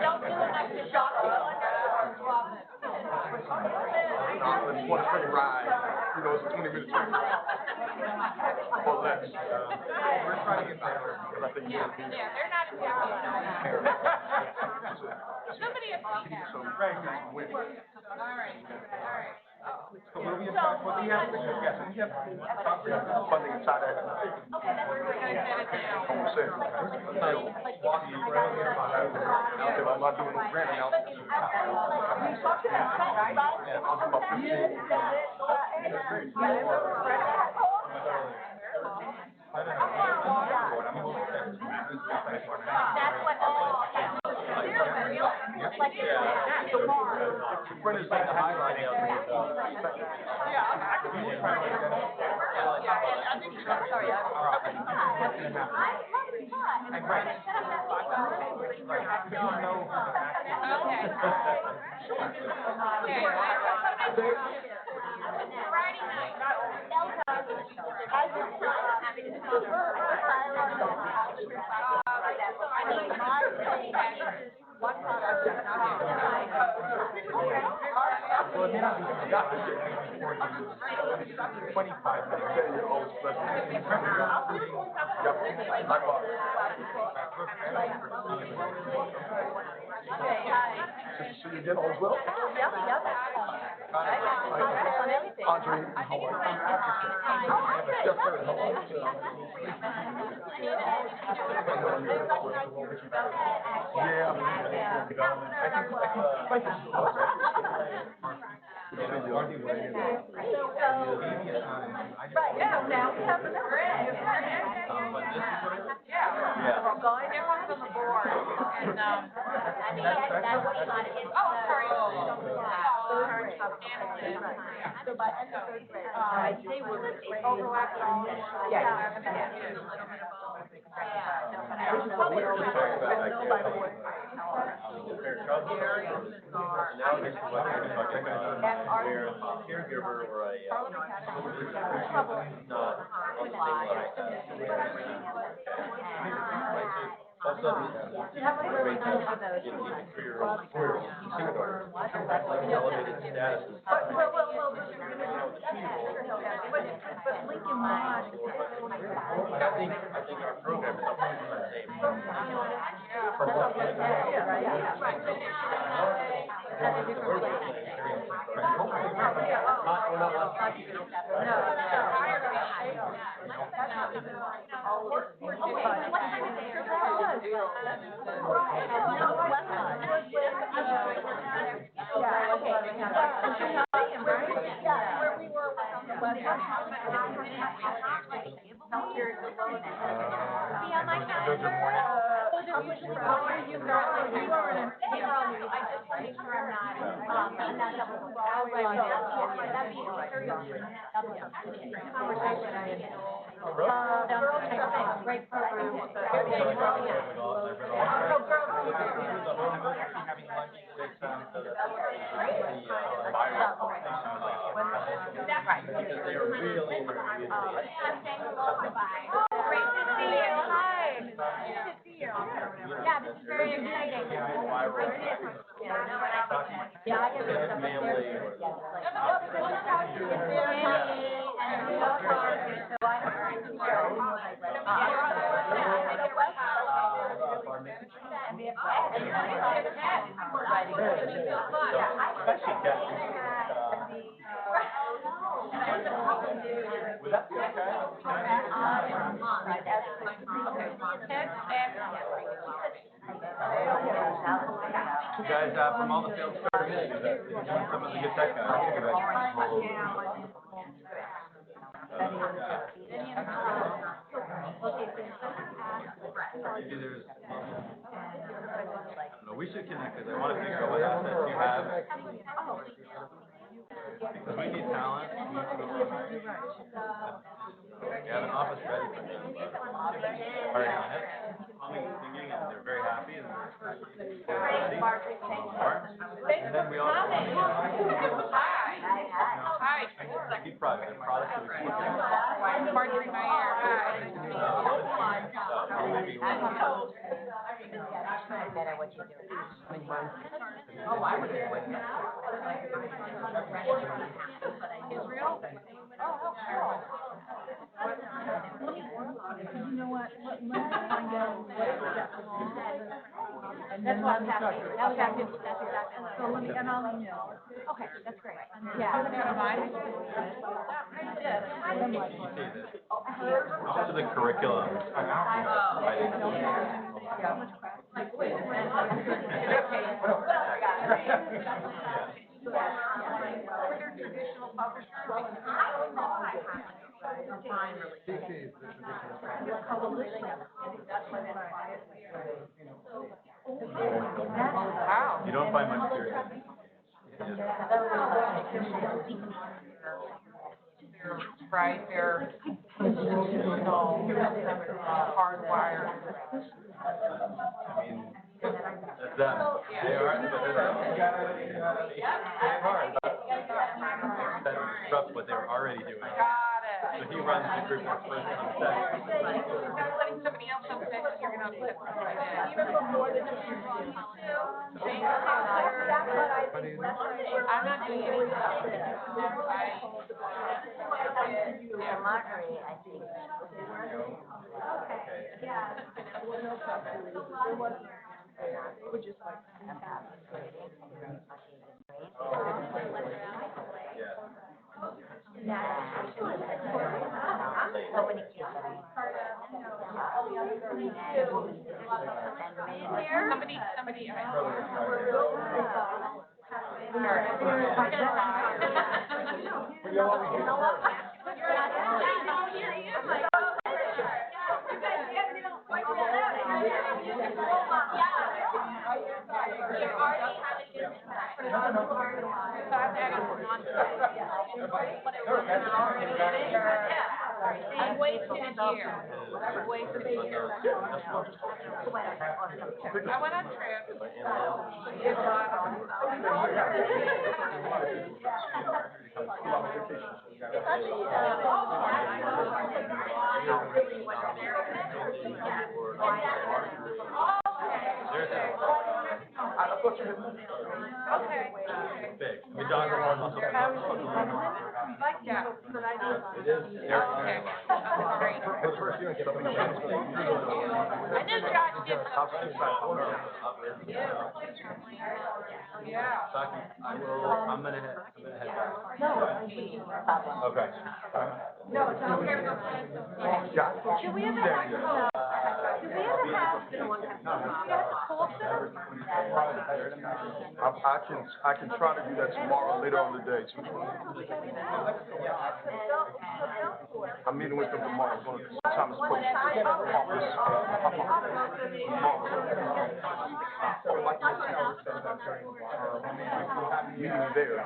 don't do enough to shock you. It's one train ride, you know, it's a 20-minute train ride. Or less. We're trying to get back there because I think. Yeah, they're not appreciating it. Somebody appreciates So, right, wait. All right, all right. So we'll be in touch, well, we have, yes, we have funding inside that. Okay, that's where we're gonna set it down. Home center. I'm not doing no grant announcements. I'll do about 15. Print is like the highlight of So you did all as well? Yep. Andre, how are you? Steph Curry, how are you? Yeah. Now we have the number. Yeah. Going everyone's on the board and, That's what's not in. oh, sorry. So by end of third grade. I'd say we're overlapping all the boards. Yeah. Caregiver or a, not on the same all of a sudden, Haven't really known for those. even 3-year-old, 4-year-old, kindergarten, like elevated status. But Lincoln Lodge. I think our program is up to the same. Great program. Yeah, this is very exciting. Yeah, I can make some You guys, from all the field started, some of the good tech we should connect because I want to figure out what assets you have. Because we need talent. We have an office ready for them. Already on it. Singing, and they're very happy. And they're ready. And then we also want to Hi. keep products. Products that we keep. Pardon my ear. Hi. Oh, I would do it. Israel? Oh, sure. You know what, let me find out what got wrong. And That's then what let me I'm start. happening. That was happening. That's exactly what So let me, and I'll email. Okay, that's great. Yeah. To the curriculum. Traditional publishers. Wow. You don't find much serious. Right, they're institutional, hardwired. I mean, that's them. They are, but they're hard. That disrupts what they were already doing. Got it. So he runs the group that's first on set. You're not letting somebody else upset you, you're gonna upset somebody else. Even before the decision. Thank you. I'm not doing anything. Yeah, Marjorie, I think. So many kids. Somebody. I've wasted a year. I've wasted a year. I went on trips. Did a lot Okay. Big. I mean, Dr. Martin. Yeah. It is. Okay. That's great. I knew Josh did something. Yeah. I'm gonna head back. Okay. No, it's okay. Should we ever have, do we ever have, do we have a culture? I can try to do that tomorrow, later on today. I'm meeting with them tomorrow. Time is posted. Meeting me there.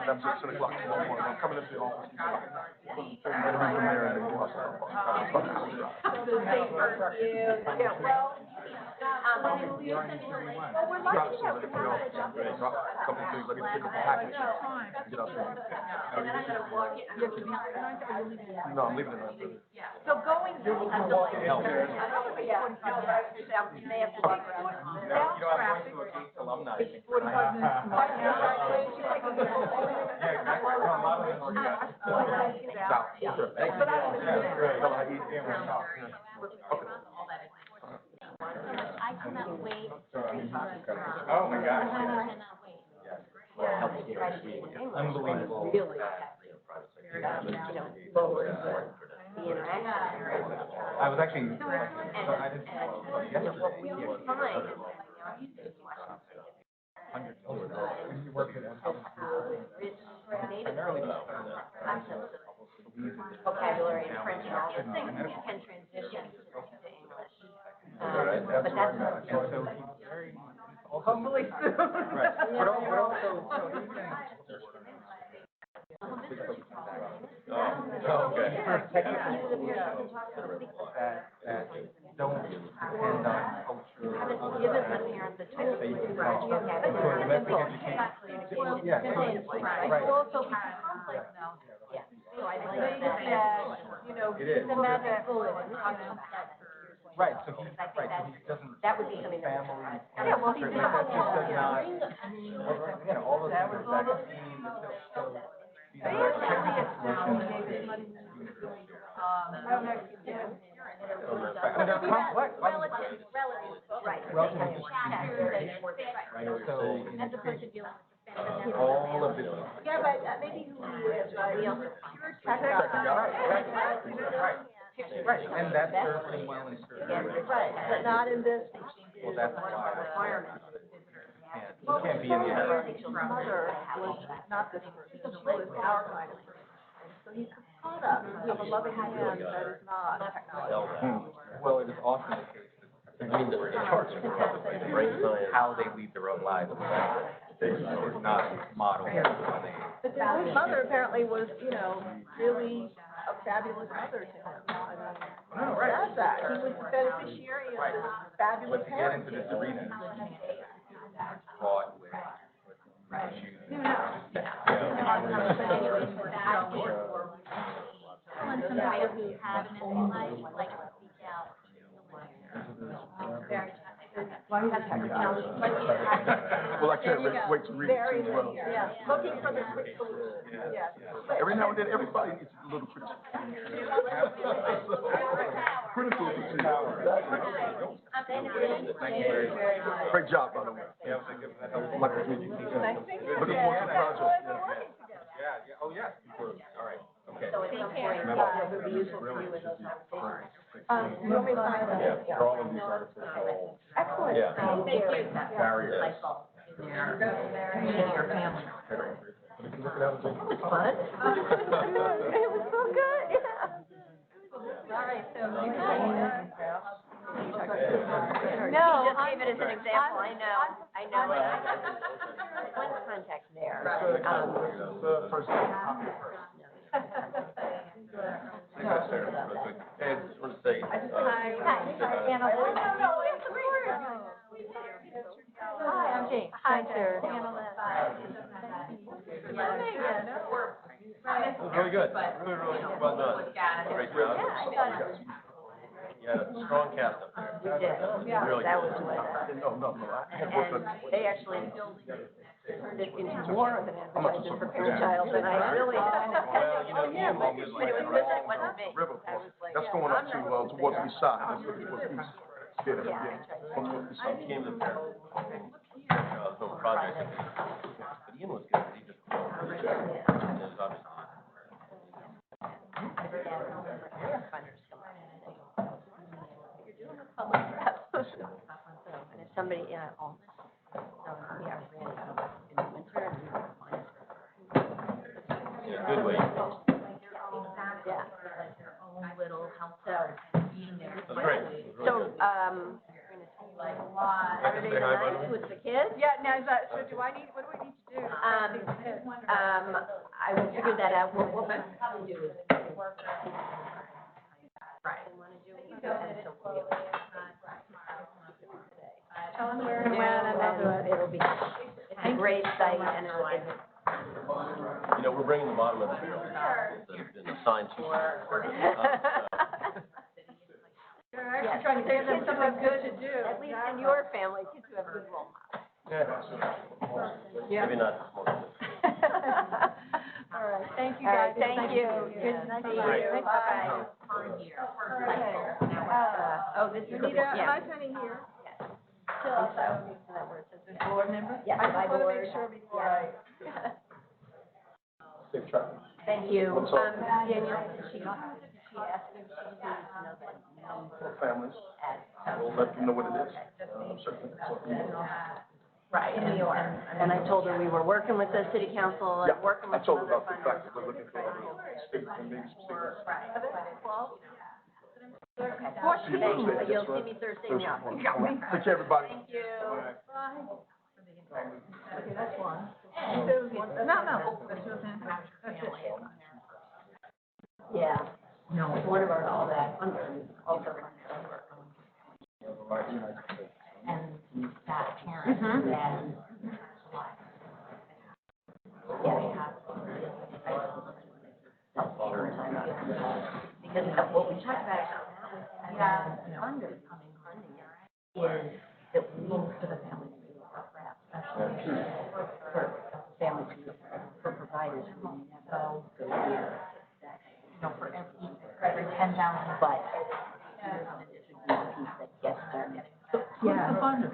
That's at 10 o'clock tomorrow morning. I'm coming into the office. I'm gonna meet them there and then go outside. Yeah, well, we're lucky that we have a Couple of things, I need to pick up the package. Get out there. and then I'm gonna walk it. No, I'm leaving it. So going. They have to walk around. Alumni. I cannot wait. Oh my gosh. I cannot wait. Unbelievable. Really, the interaction. I was actually, And what we find vocabulary and French and all those things, you can transition to English. But that's Hopefully soon. right, but also, Okay. that don't depend on culture or other given the factors. parent the choice. That you can say, so domestic education, yeah, right. Also conflict now. Yeah. So I think that, It is. it's a matter of Right, so he, I think right, so he doesn't. that would be something that we Family. should. Yeah, well, he's That just does not, you know, all those things, the vaccine, the so, these are and they're complex. Relatives, right. Relative Right. So, As opposed to dealing with the family. all of the. Yeah, but maybe who is, pure tech Right, and that's certainly well and certainly. Right, but not in this. Well, that's why. Requirement. You can't be in the. His mother was not this person, she was our kind of person. So he's a product of a loving hand that is not technology. Well, it is often the case that I mean, the charts are great science. how they lead their own lives is not modeled how they. But his mother apparently was, you know, really a fabulous mother to him. I mean, that's that. He was the beneficiary of this fabulous But to get into parenting. this arena, fraught with issues. And somebody who had an in life, like speak out. Very Well, actually, wait to read it Very, as well. yeah, looking for the quick solution, yes. Every now and then, everybody needs a little criticism. Critical criticism. Great job, by the way. Like to meet you. Looking forward to the project. Yeah, oh, yeah, all right, okay. So at some point, it would be useful for you in those conversations. You want me to sign that? Yeah, for all of these articles. Excellent. Yeah. Thank you. Barriers. Light bulb in your family. Fun? It was so good, yeah. All right, so. No, He just gave it as an example, I know. One contact there. I gotta say, real quick, Ed, just want to say, Hi, Anna. Hi, I'm Jane. Hi, Sarah. really good, really well done. Great job. You had a strong cast up there. We did. Really That good. was No. and they actually turned it into more of an advertisement for Parent-Child than I really had Well, you know, intended. But it was good that it wasn't me. River I was like, That's going up to, towards the side. That's looking for peace. yeah, I tried. Towards the side. He came to the parent, whole project, but Ian was good, he just, and there's obviously. You're doing the public prep. And if somebody, yeah, we are really in the winter and we were fine. In a good way. Yeah. Little help being there. That's great. So, like, Saturday night with the kids? Yeah, now, so do I need, what do we need to do? I will figure that out. What we'll probably do is work. Right. Tell them where and when, and I'll do it. It'll be, it's a great site and it's, You know, we're bringing the bottom of the barrel, in the science. They're actually trying to give them something good to do. at least in your family, kids who have good role models. Maybe not this morning. All right, thank you All guys. right, thank you. Good to see you. Bye. Oh, this is. Anita, am I sending here? Board member? Yeah, I by just want to board. make sure before I. Safe travels. Thank you. What's up? Danielle, she asked if she needs to know that For families, at, we'll let them know what it is. Certainly. right, in New York. And I told her we were working with the city council and working I with told some her other about the funders. fact that we're looking for other states and maybe some states. Thursday, you'll see me Thursday now. Take care, everybody. Thank you. Okay, that's one. No, that's it. Yeah. No. One of our, all that funders, also. And that parent then. Yeah. Because what we talked about, funders for families, for providers who never go near that, for every 10,000, but this would be the piece that gets done. Who's the funder?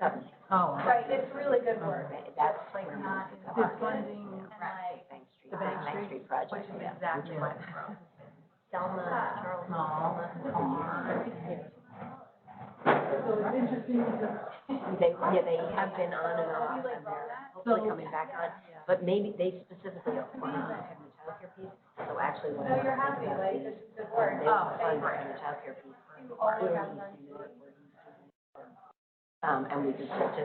Government. Oh. Right, it's really good work. That's like not This funding, Bank Street, the Bank Bank Street project. Which is exactly what it's from. Selma, Charles, so it's interesting because They have been on and off, and they're hopefully coming back on, but maybe they specifically want to have the childcare piece, so actually what I No, you're want to happy, think like, about this is, is good work. they Oh, fund favorite. the childcare piece. You always have learned. And we just have to.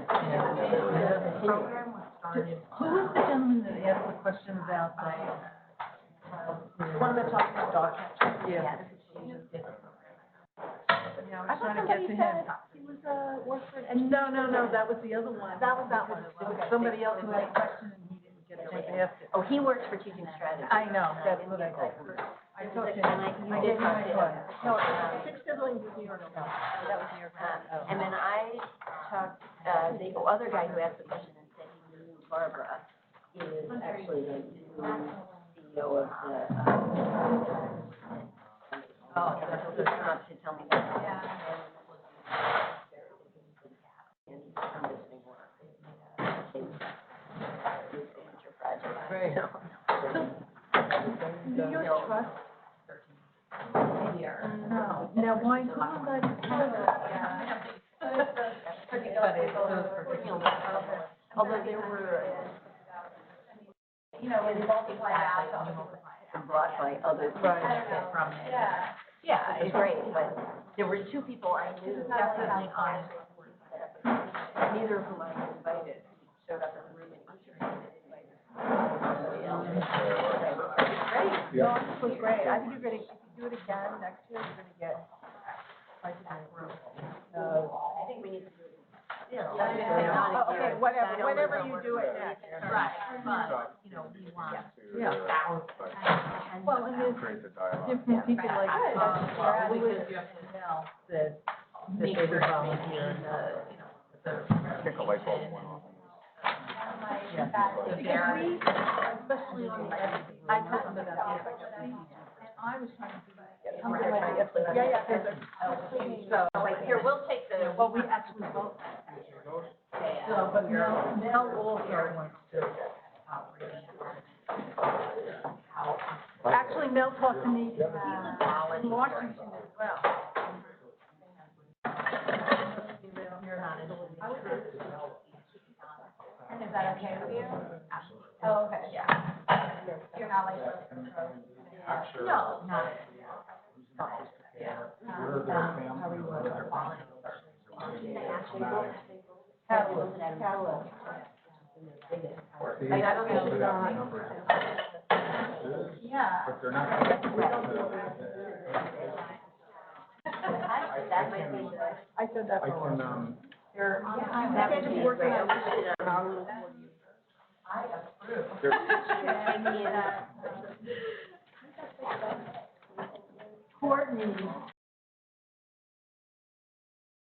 who was the gentleman that asked the question about one that talked about dog catchers? Yeah. Yeah, I was trying to get to him. He was, worked for. No, that was the other one. That was that one. There was somebody else who had a question and he didn't get a chance to ask it. Oh, he works for teaching strategy. I know, that's what I thought. I talked to him. I gave him my card. No, Six Siblings was New York. No, that was New York. And then I talked, the other guy who asked the question and said he knew Barbara is actually the new CEO of the, he'll come up to tell me that. And I'm visiting work. Signature project. Great. New York Trust? No. Now, why, who was I? Although there were, when multiply out. and brought by other people from it. Yeah, it's great, but there were two people I knew definitely on, neither of whom I invited, showed up in the room and each of them invited somebody else. Great, no, this was great. I think you're gonna, if you do it again next year, you're gonna get like that group. I think we need to do it. Okay, whenever you do it next. Right. But, we want. Yeah. Well, and there's create the dialogue. different people like, Yeah. Louis Mel said that they would volunteer. Kick a light bulb went off. Yeah. Because we, especially on the edge, I told them about the efficacy, and I was trying to do something like the efficacy. Yeah, so, Here, we'll take the. well, we actually vote. So, but Mel also wants to. Actually, Mel talked to me, he was in Washington as well. Is that okay with you? Oh, okay. Yeah. You're not like. No, not. Carol. Like, I don't know. Yeah. But they're not. That might be. I said that I for can, That would be great. Our little Courtney